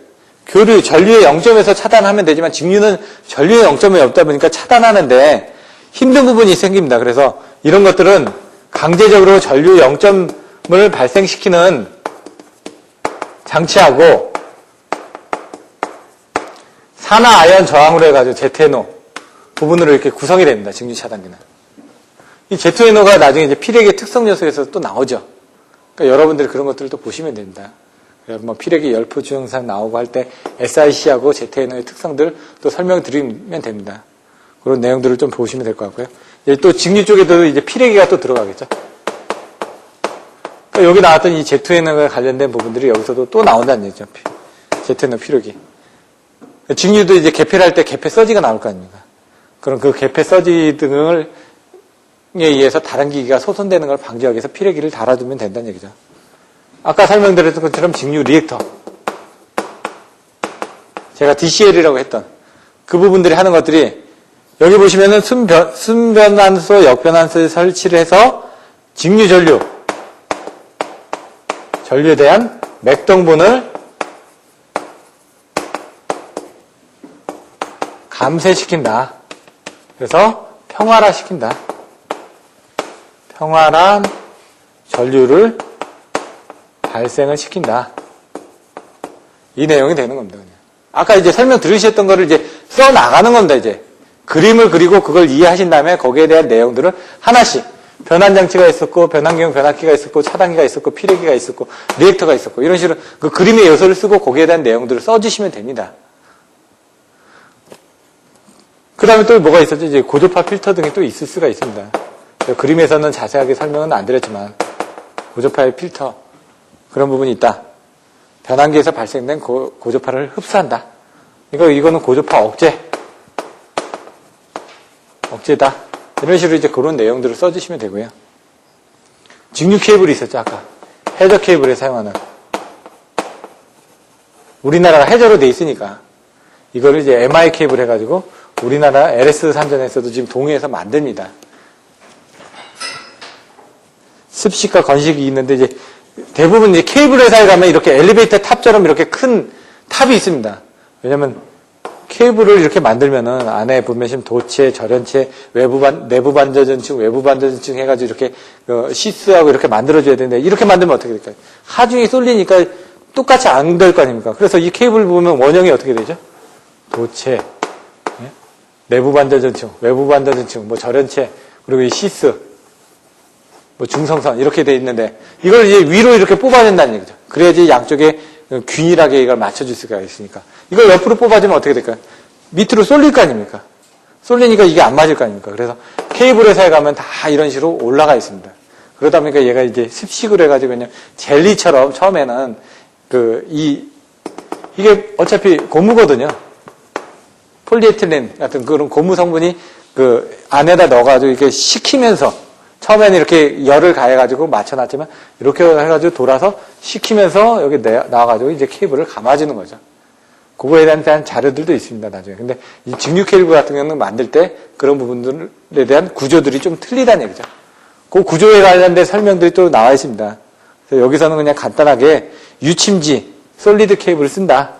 교류, 전류의 0점에서 차단하면 되지만 직류는 전류의 0점이 없다 보니까 차단하는데 힘든 부분이 생깁니다. 그래서 이런 것들은 강제적으로 전류 0점을 발생시키는 장치하고 산화 아연 저항으로 해가지고 제트에노 부분으로 이렇게 구성이 됩니다. 직류 차단기는. 이 제트에노가 나중에 이제 피렉의 특성 요소에서 또 나오죠. 그러니까 여러분들이 그런 것들을 또 보시면 됩니다. 뭐 피렉의 열포 주영상 나오고 할 때 SIC하고 제트에노의 특성들 또 설명드리면 됩니다. 그런 내용들을 좀 보시면 될 것 같고요. 또 직류 쪽에도 이제 피렉이가 또 들어가겠죠. 그러니까 여기 나왔던 이 제트에노에 관련된 부분들이 여기서도 또 나온다는 얘기죠. 제트에노 피렉이. 직류도 이제 개폐를 할 때 개폐 서지가 나올 거 아닙니까? 그럼 그 개폐 서지 등에 의해서 다른 기기가 소손되는 걸 방지하기 위해서 피레기를 달아두면 된다는 얘기죠. 아까 설명드렸던 것처럼 직류 리액터. 제가 DCL이라고 했던 그 부분들이 하는 것들이 여기 보시면은 순변환소, 역변환소에 설치를 해서 직류 전류에 대한 맥동분을 감쇄시킨다. 그래서 평활화시킨다. 평활한 전류를 발생을 시킨다. 이 내용이 되는 겁니다. 그냥. 아까 이제 설명 들으셨던 거를 이제 써 나가는 겁니다. 이제 그림을 그리고 그걸 이해하신 다음에 거기에 대한 내용들을 하나씩 변환 장치가 있었고, 변환기형 변압기가 있었고, 차단기가 있었고, 피레기가 있었고, 리액터가 있었고 이런 식으로 그 그림의 요소를 쓰고 거기에 대한 내용들을 써주시면 됩니다. 그 다음에 또 뭐가 있었죠? 이제 고조파 필터 등이 또 있을 수가 있습니다. 그림에서는 자세하게 설명은 안 드렸지만 고조파의 필터 그런 부분이 있다. 변환기에서 발생된 고조파를 흡수한다. 이거는 고조파 억제다. 이런 식으로 이제 그런 내용들을 써주시면 되고요. 직류 케이블이 있었죠, 아까. 해저 케이블에 사용하는. 우리나라가 해저로 돼 있으니까 이거를 이제 MI 케이블 해가지고 우리나라 LS 산전에서도 지금 동해에서 만듭니다. 습식과 건식이 있는데 이제 대부분 이제 케이블 회사에 가면 이렇게 엘리베이터 탑처럼 이렇게 큰 탑이 있습니다. 왜냐면 케이블을 이렇게 만들면은 안에 보면 도체, 절연체, 내부 반저전층, 외부 반저전층 해가지고 이렇게 시스하고 이렇게 만들어줘야 되는데 이렇게 만들면 어떻게 될까요? 하중이 쏠리니까 똑같이 안 될 거 아닙니까? 그래서 이 케이블 보면 원형이 어떻게 되죠? 도체, 내부 반저전층, 외부 반저전층, 뭐 절연체, 그리고 이 시스, 뭐 중성선 이렇게 돼 있는데 이걸 이제 위로 이렇게 뽑아낸다는 얘기죠. 그래야지 양쪽에 균일하게 이걸 맞춰줄 수가 있으니까. 이걸 옆으로 뽑아주면 어떻게 될까요? 밑으로 쏠릴 거 아닙니까? 쏠리니까 이게 안 맞을 거 아닙니까? 그래서 케이블 회사에 가면 다 이런 식으로 올라가 있습니다. 그러다 보니까 얘가 이제 습식으로 해가지고 그냥 젤리처럼 처음에는 이게 어차피 고무거든요. 폴리에틸렌 같은 그런 고무 성분이 그 안에다 넣어가지고 이렇게 식히면서 처음에는 이렇게 열을 가해가지고 맞춰놨지만 이렇게 해가지고 돌아서 식히면서 여기 나와가지고 이제 케이블을 감아주는 거죠. 그거에 대한 자료들도 있습니다, 나중에. 근데 이 직류 케이블 같은 경우는 만들 때 그런 부분들에 대한 구조들이 좀 틀리다는 얘기죠. 그 구조에 관련된 설명들이 또 나와 있습니다. 그래서 여기서는 그냥 간단하게 유침지, 솔리드 케이블을 쓴다.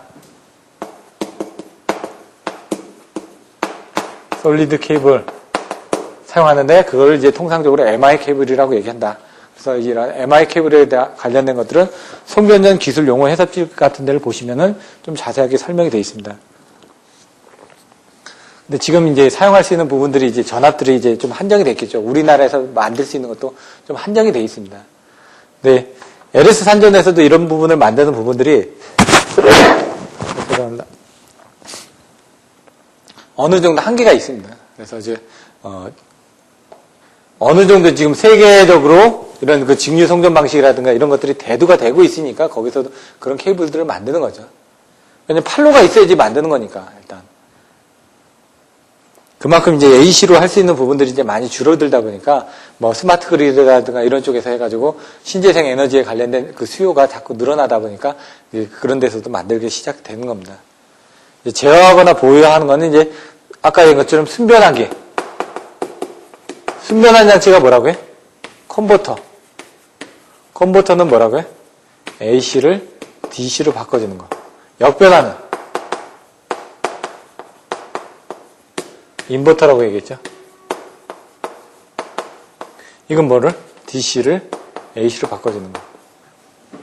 솔리드 케이블 사용하는데 그걸 이제 통상적으로 MI 케이블이라고 얘기한다. 그래서 이런 MI 케이블에 관련된 것들은 송변전 기술 용어 해설집 같은 데를 보시면은 좀 자세하게 설명이 되어 있습니다. 근데 지금 이제 사용할 수 있는 부분들이 이제 전압들이 이제 좀 한정이 됐겠죠. 우리나라에서 만들 수 있는 것도 좀 한정이 되어 있습니다. 네. LS 산전에서도 이런 부분을 만드는 부분들이 죄송합니다. 어느 정도 한계가 있습니다. 그래서 이제 어느 정도 지금 세계적으로 이런 그 직류 송전 방식이라든가 이런 것들이 대두가 되고 있으니까 거기서도 그런 케이블들을 만드는 거죠. 왜냐면 판로가 있어야지 만드는 거니까 일단. 그만큼 이제 AC로 할 수 있는 부분들이 이제 많이 줄어들다 보니까 뭐 스마트 그리드라든가 이런 쪽에서 해가지고 신재생 에너지에 관련된 그 수요가 자꾸 늘어나다 보니까 그런 데서도 만들기 시작되는 겁니다. 제어하거나 보유하는 거는 이제 아까 얘기한 것처럼 순변하기. 순변한 장치가 뭐라고 해? 컨버터. 컨버터는 뭐라고 해? AC를 DC로 바꿔주는 거. 역변하는. 인버터라고 얘기했죠. 이건 뭐를? DC를 AC로 바꿔주는 거.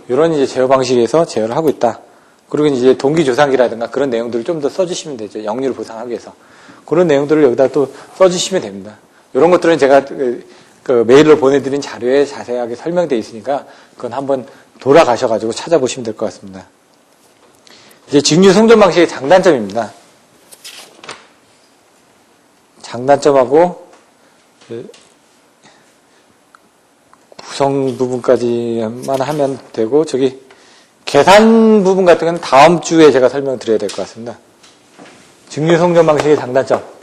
이런 이제 제어 방식에서 제어를 하고 있다. 그리고 이제 동기조상기라든가 그런 내용들을 좀 더 써주시면 되죠. 역류를 보상하기 위해서. 그런 내용들을 여기다 또 써주시면 됩니다. 이런 것들은 제가 그 메일로 보내드린 자료에 자세하게 설명되어 있으니까 그건 한번 돌아가셔가지고 찾아보시면 될 것 같습니다. 이제 직류 송전 방식의 장단점입니다. 장단점하고 구성 부분까지만 하면 되고 저기 계산 부분 같은 건 다음 주에 제가 설명드려야 될 것 같습니다. 직류 송전 방식의 장단점.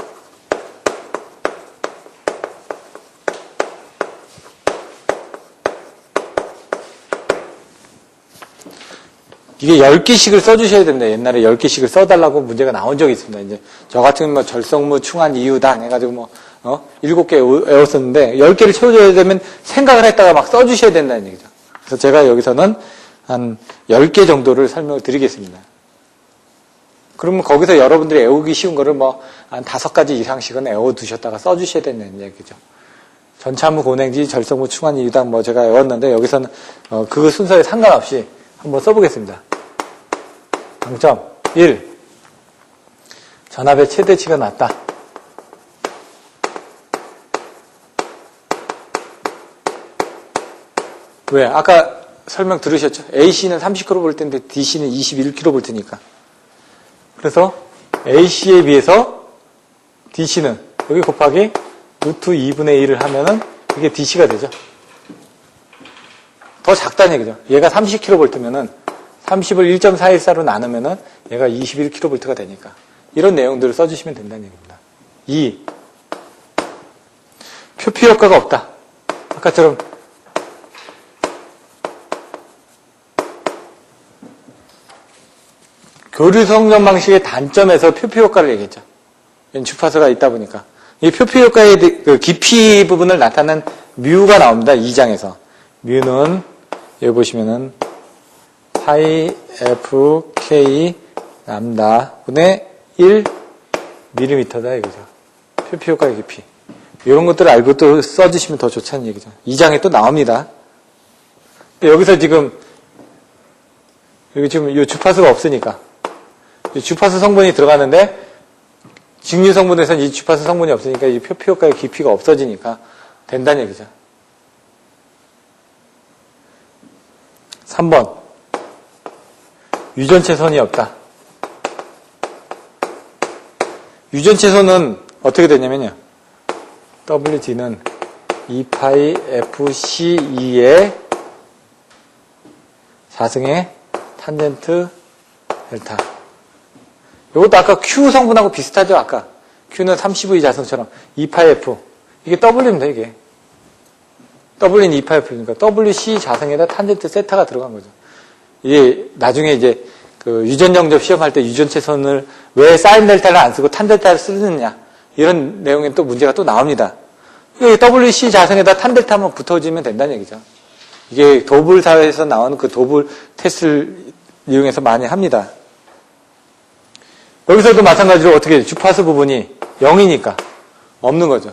이게 10개씩을 써주셔야 됩니다. 옛날에 10개씩을 써달라고 문제가 나온 적이 있습니다. 이제 저 같은 뭐 절성무 충한 이유당 해가지고 7개 외웠었는데 10개를 채워줘야 되면 생각을 했다가 막 써주셔야 된다는 얘기죠. 그래서 제가 여기서는 한 10개 정도를 설명을 드리겠습니다. 그러면 거기서 여러분들이 외우기 쉬운 거를 한 5가지 이상씩은 외워두셨다가 써주셔야 된다는 얘기죠. 전차무 고냉지 절성무 충한 이유당 제가 외웠는데 여기서는 그 순서에 상관없이 한번 써보겠습니다. 강점 1. 전압의 최대치가 낮다. 왜? 아까 설명 들으셨죠? AC는 30kV 볼트인데 DC는 21kV니까. 그래서 AC에 비해서 DC는 여기 곱하기 루트 2분의 1을 하면은 이게 DC가 되죠. 더 작다는 얘기죠. 얘가 30kV면은 30을 1.414로 나누면은 얘가 21kV가 되니까. 이런 내용들을 써주시면 된다는 얘기입니다. 2. 표피 효과가 없다. 아까처럼 교류 송전 방식의 단점에서 표피 효과를 얘기했죠. 주파수가 있다 보니까. 이 표피 효과의 그 깊이 부분을 나타낸 뮤가 나옵니다. 2장에서. 뮤는 여기 보시면은 파이 FK 람다분의 1 밀리미터다 이거죠. 표피 효과의 깊이. 이런 것들을 알고 또 써주시면 더 좋다는 얘기죠. 2장에 또 나옵니다. 여기서 지금 여기 지금 이 주파수가 없으니까 이 주파수 성분이 들어가는데 직류 성분에서는 이 주파수 성분이 없으니까 이 표피 효과의 깊이가 없어지니까 된다는 얘기죠. 3번 유전체 선이 없다. 유전체소는 어떻게 되냐면요. WD는 2파이 FC2의 4승의 탄젠트 델타. 이것도 아까 Q 성분하고 비슷하죠, 아까. Q는 30V 자성처럼 2파이 F. 이게 W입니다, 이게. W는 2파이 F니까 WC 자성에다 탄젠트 세타가 들어간 거죠. 이게 나중에 이제 그 유전영접 시험할 때 유전체선을 왜 사인 델타를 안 쓰고 탄 델타를 쓰느냐. 이런 내용에 또 문제가 또 나옵니다. WC 자성에다 탄 델타만 붙어지면 된다는 얘기죠. 이게 도불 사회에서 나오는 그 도불 테스트를 이용해서 많이 합니다. 여기서도 마찬가지로 어떻게 해요? 주파수 부분이 0이니까 없는 거죠.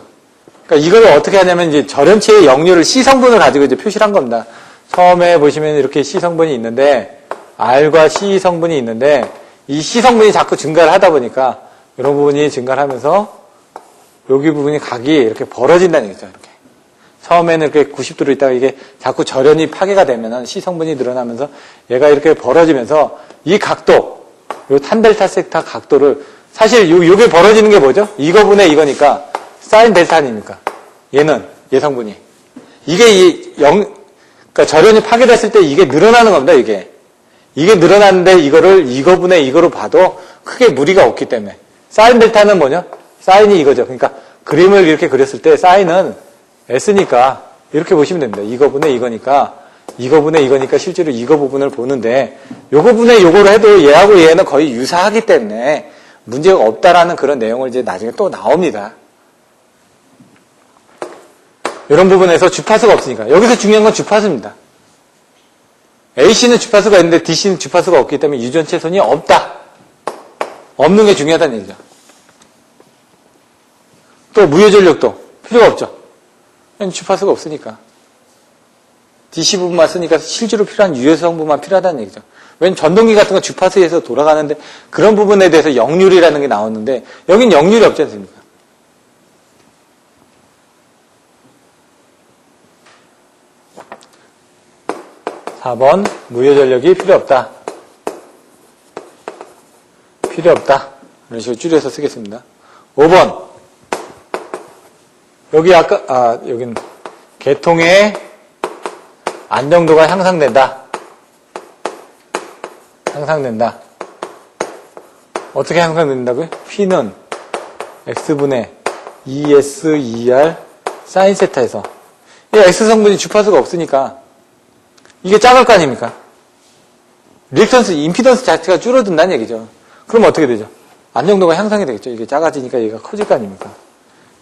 그러니까 이걸 어떻게 하냐면 이제 절연체의 역류를 C 성분을 가지고 이제 표시를 한 겁니다. 처음에 보시면 이렇게 C 성분이 있는데 R과 C 성분이 있는데 이 C 성분이 자꾸 증가를 하다 보니까 이런 부분이 증가를 하면서 여기 부분이 각이 이렇게 벌어진다는 얘기죠. 이렇게. 처음에는 이렇게 90도로 있다가 이게 자꾸 절연이 파괴가 되면은 C 성분이 늘어나면서 얘가 이렇게 벌어지면서 이 각도, 요 탄델타 세타 각도를 사실 요게 벌어지는 게 뭐죠? 이거분의 이거니까 사인 델타 아닙니까? 얘는 얘 성분이 이게 그러니까 절연이 파괴됐을 때 이게 늘어나는 겁니다. 이게 늘어나는데 이거를 이거분의 이거로 봐도 크게 무리가 없기 때문에 사인 델타는 뭐냐? 사인이 이거죠. 그러니까 그림을 이렇게 그렸을 때 사인은 S니까 이렇게 보시면 됩니다. 이거분의 이거니까 실제로 이거 부분을 보는데 요거 분의 요거로 해도 얘하고 얘는 거의 유사하기 때문에 문제가 없다라는 그런 내용을 이제 나중에 또 나옵니다. 이런 부분에서 주파수가 없으니까 여기서 중요한 건 주파수입니다. AC는 주파수가 있는데 DC는 주파수가 없기 때문에 유전체선이 없다. 없는 게 중요하다는 얘기죠. 또 무효전력도 필요가 없죠. 주파수가 없으니까. DC 부분만 쓰니까 실제로 필요한 유효 성분만 필요하다는 얘기죠. 왜냐면 전동기 같은 거 주파수에서 돌아가는데 그런 부분에 대해서 역률이라는 게 나오는데 여긴 역률이 없지 않습니까? (4번) 무효전력이 필요 없다. 필요 없다. 이런 식으로 줄여서 쓰겠습니다. 5번 여기 아까 여기는 계통의 안정도가 향상된다. 어떻게 향상된다고요? P는 X분의 ES2R 사인 세타에서 이 X 성분이 주파수가 없으니까 이게 작을 거 아닙니까? 리액턴스, 임피던스 자체가 줄어든다는 얘기죠. 그럼 어떻게 되죠? 안정도가 향상이 되겠죠. 이게 작아지니까 얘가 커질 거 아닙니까?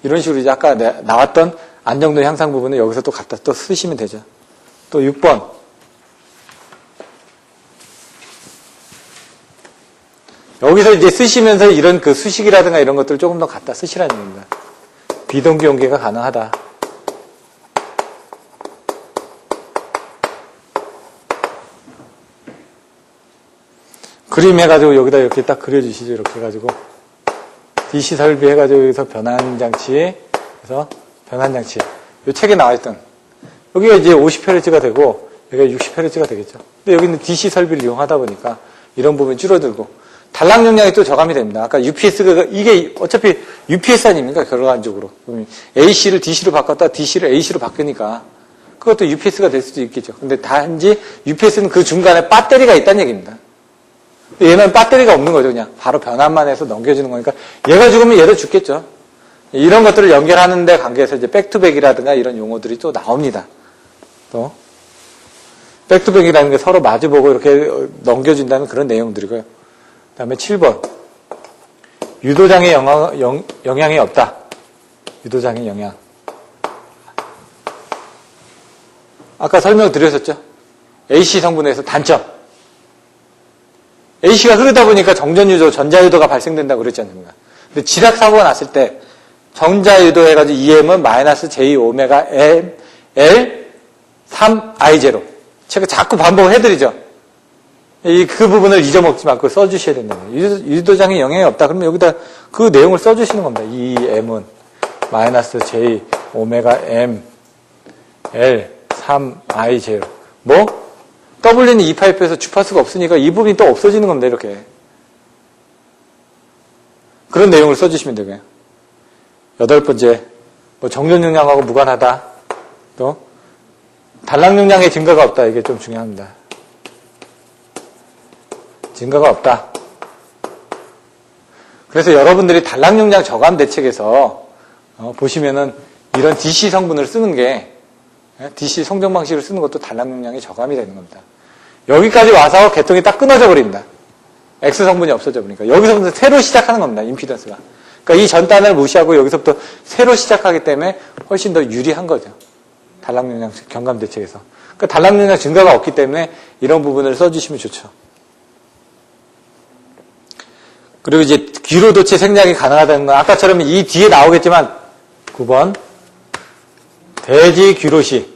이런 식으로 이제 아까 나왔던 안정도 향상 부분을 여기서 또 갖다 또 쓰시면 되죠. 또 6번. 여기서 이제 쓰시면서 이런 그 수식이라든가 이런 것들을 조금 더 갖다 쓰시라는 얘기입니다. 비동기 용계가 가능하다. 그림 해가지고 여기다 이렇게 딱 그려주시죠. 이렇게 해가지고. DC 설비 해가지고 여기서 변환장치, 그래서 변환장치. 이 책에 나와있던. 여기가 이제 50Hz가 되고, 여기가 60Hz가 되겠죠. 근데 여기는 DC 설비를 이용하다 보니까 이런 부분이 줄어들고, 단락 용량이 또 저감이 됩니다. 아까 UPS가, 이게 어차피 UPS 아닙니까? 결과적으로. AC를 DC로 바꿨다 DC를 AC로 바꾸니까, 그것도 UPS가 될 수도 있겠죠. 근데 단지 UPS는 그 중간에 배터리가 있다는 얘기입니다. 얘는 배터리가 없는 거죠. 그냥 바로 변환만 해서 넘겨주는 거니까 얘가 죽으면 얘도 죽겠죠. 이런 것들을 연결하는 데 관계해서 이제 백투백이라든가 이런 용어들이 또 나옵니다. 또 백투백이라는 게 서로 마주보고 이렇게 넘겨준다는 그런 내용들이고요. 그 다음에 7번 유도장애 영향이 없다. 유도장애 영향. 아까 설명드렸었죠. AC 성분에서 단점. AC가 흐르다 보니까 정전유도, 전자유도가 발생된다고 그랬지 않습니까? 근데 지락 사고가 났을 때 전자유도 해가지고 EM은 마이너스 J 오메가 M L 3 I0. 제가 자꾸 반복해드리죠. 그 부분을 잊어먹지 말고 써주셔야 된다는 거예요. 유도장애 영향이 없다. 그러면 여기다 그 내용을 써주시는 겁니다. 이 M은 마이너스 J 오메가 M L 3 I0. 뭐? W는 2파이프에서 주파수가 없으니까 이 부분이 또 없어지는 겁니다. 이렇게. 그런 내용을 써주시면 되고요. 8번째, 정전 용량하고 무관하다. 또 단락 용량의 증가가 없다. 이게 좀 중요합니다. 증가가 없다. 그래서 여러분들이 단락 용량 저감 대책에서 보시면은 이런 DC 성분을 쓰는 게 DC 성정 방식을 쓰는 것도 단락 용량이 저감이 되는 겁니다. 여기까지 와서 개통이 딱 끊어져 버립니다. X 성분이 없어져 버리니까 여기서부터 새로 시작하는 겁니다. 임피던스가. 그러니까 이 전단을 무시하고 여기서부터 새로 시작하기 때문에 훨씬 더 유리한 거죠. 단락 용량 경감 대책에서. 그러니까 단락 용량 증가가 없기 때문에 이런 부분을 써주시면 좋죠. 그리고 이제 귀로 도체 생략이 가능하다는 건 아까처럼 이 뒤에 나오겠지만 9번 대지 귀로시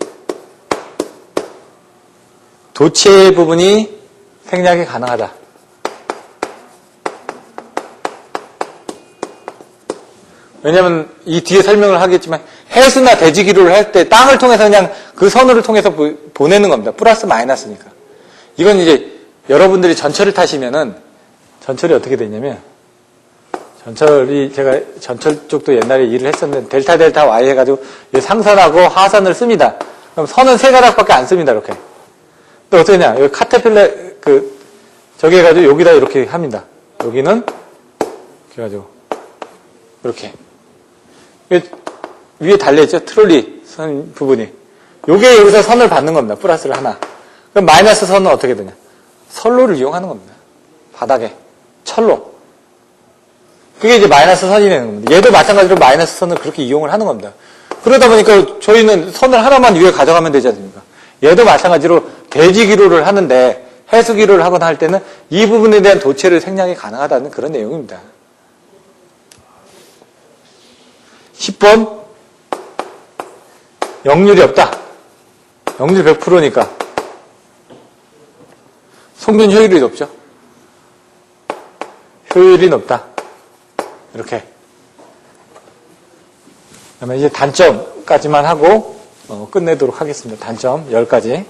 도체 부분이 생략이 가능하다. 왜냐하면 이 뒤에 설명을 하겠지만 해수나 대지 귀로를 할 때 땅을 통해서 그냥 그 선을 통해서 보내는 겁니다. 플러스 마이너스니까. 이건 이제 여러분들이 전철을 타시면은 전철이 어떻게 되냐면 전철이 제가 전철 쪽도 옛날에 일을 했었는데 델타 델타 Y 해가지고 상선하고 하선을 씁니다. 그럼 선은 세 가닥밖에 안 씁니다. 이렇게. 또 어떻게 하냐? 여기 카테필러 저기 해가지고 여기다 이렇게 합니다. 여기는 이렇게 해가지고 이렇게 위에 달려있죠? 트롤리 선 부분이. 요게 여기서 선을 받는 겁니다. 플러스를 하나. 그럼 마이너스 선은 어떻게 되냐? 선로를 이용하는 겁니다. 바닥에. 철로. 그게 이제 마이너스 선이 되는 겁니다. 얘도 마찬가지로 마이너스 선을 그렇게 이용을 하는 겁니다. 그러다 보니까 저희는 선을 하나만 위에 가져가면 되지 않습니까? 얘도 마찬가지로 대지 기로를 하는데 해수 기로를 하거나 할 때는 이 부분에 대한 도체를 생략이 가능하다는 그런 내용입니다. 10번 역률이 없다. 역률 100%니까 송전 효율이 높죠. 효율이 높다. 이렇게. 그 다음에 이제 단점까지만 하고 끝내도록 하겠습니다. 단점 10가지.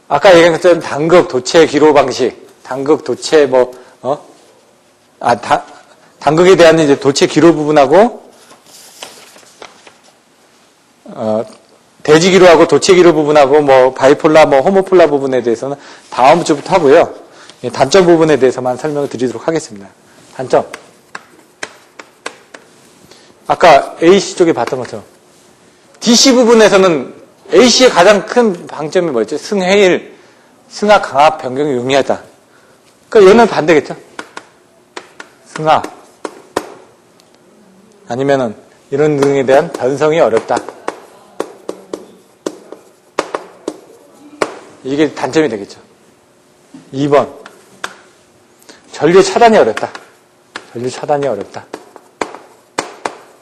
아까 얘기한 것처럼 단극 도체 기로 방식, 단극 도체 단극에 대한 이제 도체 기로 부분하고 대지 기로하고 도체 기로 부분하고 바이폴라 호모폴라 부분에 대해서는 다음 주부터 하고요. 단점 부분에 대해서만 설명을 드리도록 하겠습니다. 단점. 아까 AC 쪽에 봤던 것처럼 DC 부분에서는 AC의 가장 큰 방점이 뭐였죠? 승해일, 승하 강압 변경이 용이하다. 그러니까 얘는 반대겠죠? 승하 아니면은 이런 등에 대한 변성이 어렵다. 이게 단점이 되겠죠. 2번 전류 차단이 어렵다. 전류 차단이 어렵다.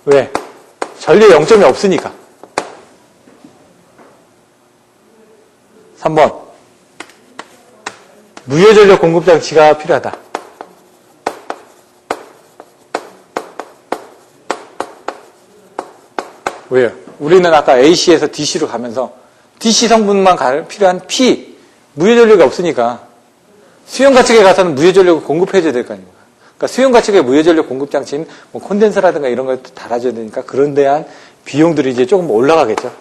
왜? 전류 0점이 없으니까. 3번 무효전력 공급장치가 필요하다. 왜요? 우리는 아까 AC에서 DC로 가면서 DC 성분만 필요한 P, 무효전력이 없으니까 수용가측에 가서는 무효전력을 공급해줘야 될 거 아닙니까? 그러니까 수용가측의 무효전력 공급장치는 콘덴서라든가 이런 걸 달아줘야 되니까 그런 데한 비용들이 이제 조금 올라가겠죠.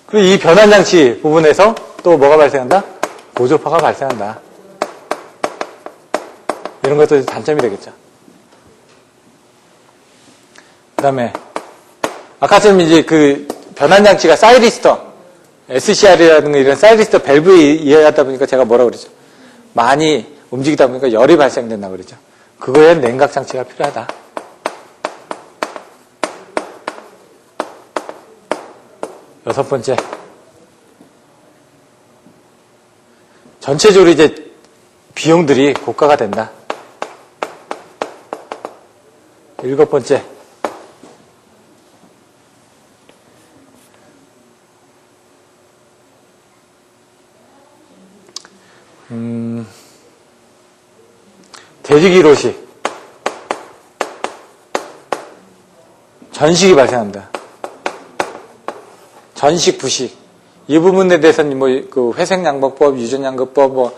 그리고 이 변환장치 부분에서 또 뭐가 발생한다? 보조파가 발생한다. 이런 것도 단점이 되겠죠. 그 다음에 아까처럼 이제 그 변환장치가 사이리스터, SCR이라든가 이런 사이리스터 밸브에 의하다 보니까 제가 뭐라고 그러죠? 많이 움직이다 보니까 열이 발생된다고 그러죠. 그거에 냉각장치가 필요하다. 여섯 번째. 전체적으로 이제 비용들이 고가가 된다. 일곱 번째. 대지기로시 전식이 발생합니다. 전식, 부식 이 부분에 대해서는 그 회생양법법, 유전양법법,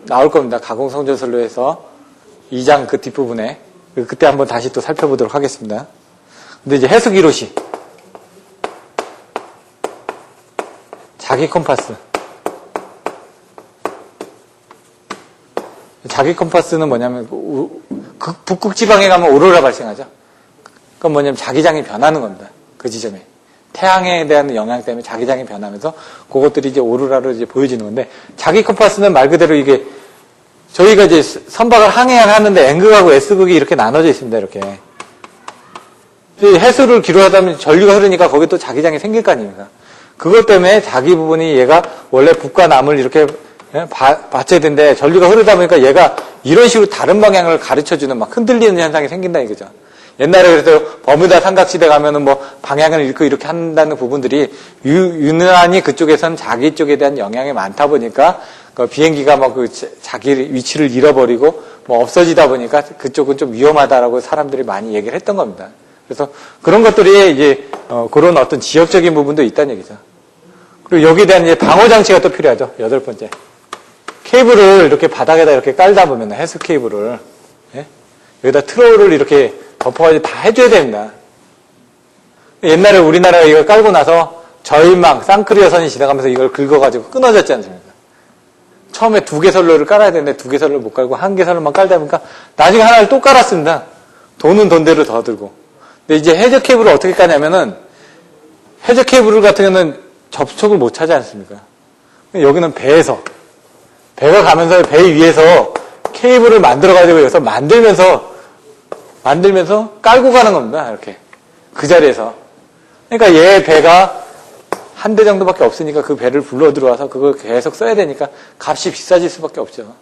나올 겁니다. 가공성전선로에서 2장 그 뒷부분에. 그때 한번 다시 또 살펴보도록 하겠습니다. 근데 이제 해수 기로시. 자기 컴파스. 자기 컴파스는 뭐냐면, 북극 지방에 가면 오로라 발생하죠. 그건 뭐냐면 자기장이 변하는 겁니다. 그 지점에. 태양에 대한 영향 때문에 자기장이 변하면서 그것들이 이제 오로라로 이제 보여지는 건데, 자기 컴파스는 말 그대로 이게 저희가 이제 선박을 항해하는데 N극하고 S극이 이렇게 나눠져 있습니다. 이렇게. 해수를 기로하다 보면 전류가 흐르니까 거기 또 자기장이 생길 거 아닙니까? 그것 때문에 자기 부분이 얘가 원래 북과 남을 이렇게 받쳐야 되는데 전류가 흐르다 보니까 얘가 이런 식으로 다른 방향을 가르쳐주는 막 흔들리는 현상이 생긴다 이거죠. 옛날에 그래서 버뮤다 삼각지대 가면은 뭐 방향을 잃고 이렇게 한다는 부분들이 유난히 그쪽에서는 자기 쪽에 대한 영향이 많다 보니까 그 비행기가 뭐 그 자기 위치를 잃어버리고 뭐 없어지다 보니까 그쪽은 좀 위험하다라고 사람들이 많이 얘기를 했던 겁니다. 그래서 그런 것들이 이제 그런 어떤 지역적인 부분도 있다는 얘기죠. 그리고 여기에 대한 이제 방어 장치가 또 필요하죠. 8번째. 케이블을 이렇게 바닥에다 이렇게 깔다 보면 해수 케이블을 여기다 트롤을 이렇게 덮어가지고 다 해줘야 됩니다. 옛날에 우리나라가 이걸 깔고 나서 저인망, 쌍크리어선이 지나가면서 이걸 긁어가지고 끊어졌지 않습니까? 처음에 2개 선로를 깔아야 되는데 2개 선로를 못 깔고 1개 선로만 깔다 보니까 나중에 하나를 또 깔았습니다. 돈은 돈대로 더 들고. 근데 이제 해저 케이블을 어떻게 까냐면은 해저 케이블 같은 경우는 접촉을 못 하지 않습니까? 여기는 배가 가면서 배 위에서 케이블을 만들어가지고 여기서 만들면서 깔고 가는 겁니다. 이렇게. 그 자리에서. 그러니까 얘 배가 한 대 정도밖에 없으니까 그 배를 불러 들어와서 그걸 계속 써야 되니까 값이 비싸질 수밖에 없죠.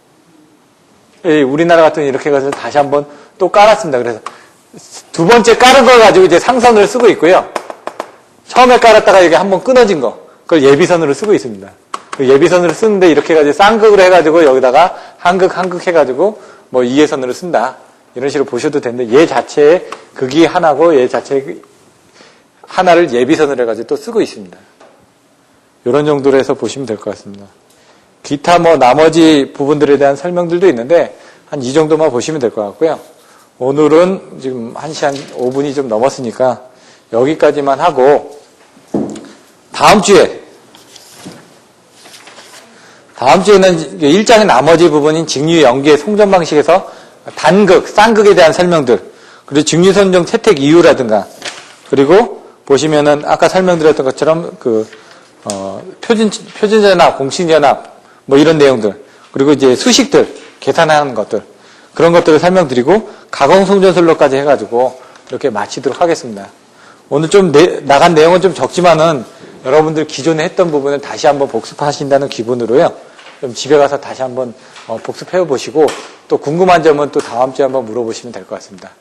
우리나라 같은 이렇게 해서 다시 한번 또 깔았습니다. 그래서 2번째 깔은 걸 가지고 이제 상선을 쓰고 있고요. 처음에 깔았다가 이게 한번 끊어진 거. 그걸 예비선으로 쓰고 있습니다. 그 예비선으로 쓰는데 이렇게 해가지고 쌍극으로 해가지고 여기다가 한극 해가지고 뭐 2회선으로 쓴다. 이런 식으로 보셔도 되는데 얘 자체의 극이 하나고 얘 자체의 하나를 예비선으로 해가지고 또 쓰고 있습니다. 이런 정도로 해서 보시면 될 것 같습니다. 기타 뭐 나머지 부분들에 대한 설명들도 있는데 한 이 정도만 보시면 될 것 같고요. 오늘은 지금 1시 5분이 좀 넘었으니까 여기까지만 하고 다음 주에는 1장의 나머지 부분인 직류 연기의 송전 방식에서 단극, 쌍극에 대한 설명들, 그리고 직류 선정 채택 이유라든가, 그리고 보시면은 아까 설명드렸던 것처럼 표준전압, 공식전압, 뭐 이런 내용들, 그리고 이제 수식들, 계산하는 것들, 그런 것들을 설명드리고 가공송전선로까지 해가지고 이렇게 마치도록 하겠습니다. 오늘 좀 나간 내용은 좀 적지만은 여러분들 기존에 했던 부분을 다시 한번 복습하신다는 기분으로요. 좀 집에 가서 다시 한번 복습해 보시고 또 궁금한 점은 또 다음 주에 한번 물어보시면 될 것 같습니다.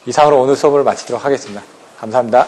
이상으로 오늘 수업을 마치도록 하겠습니다. 감사합니다.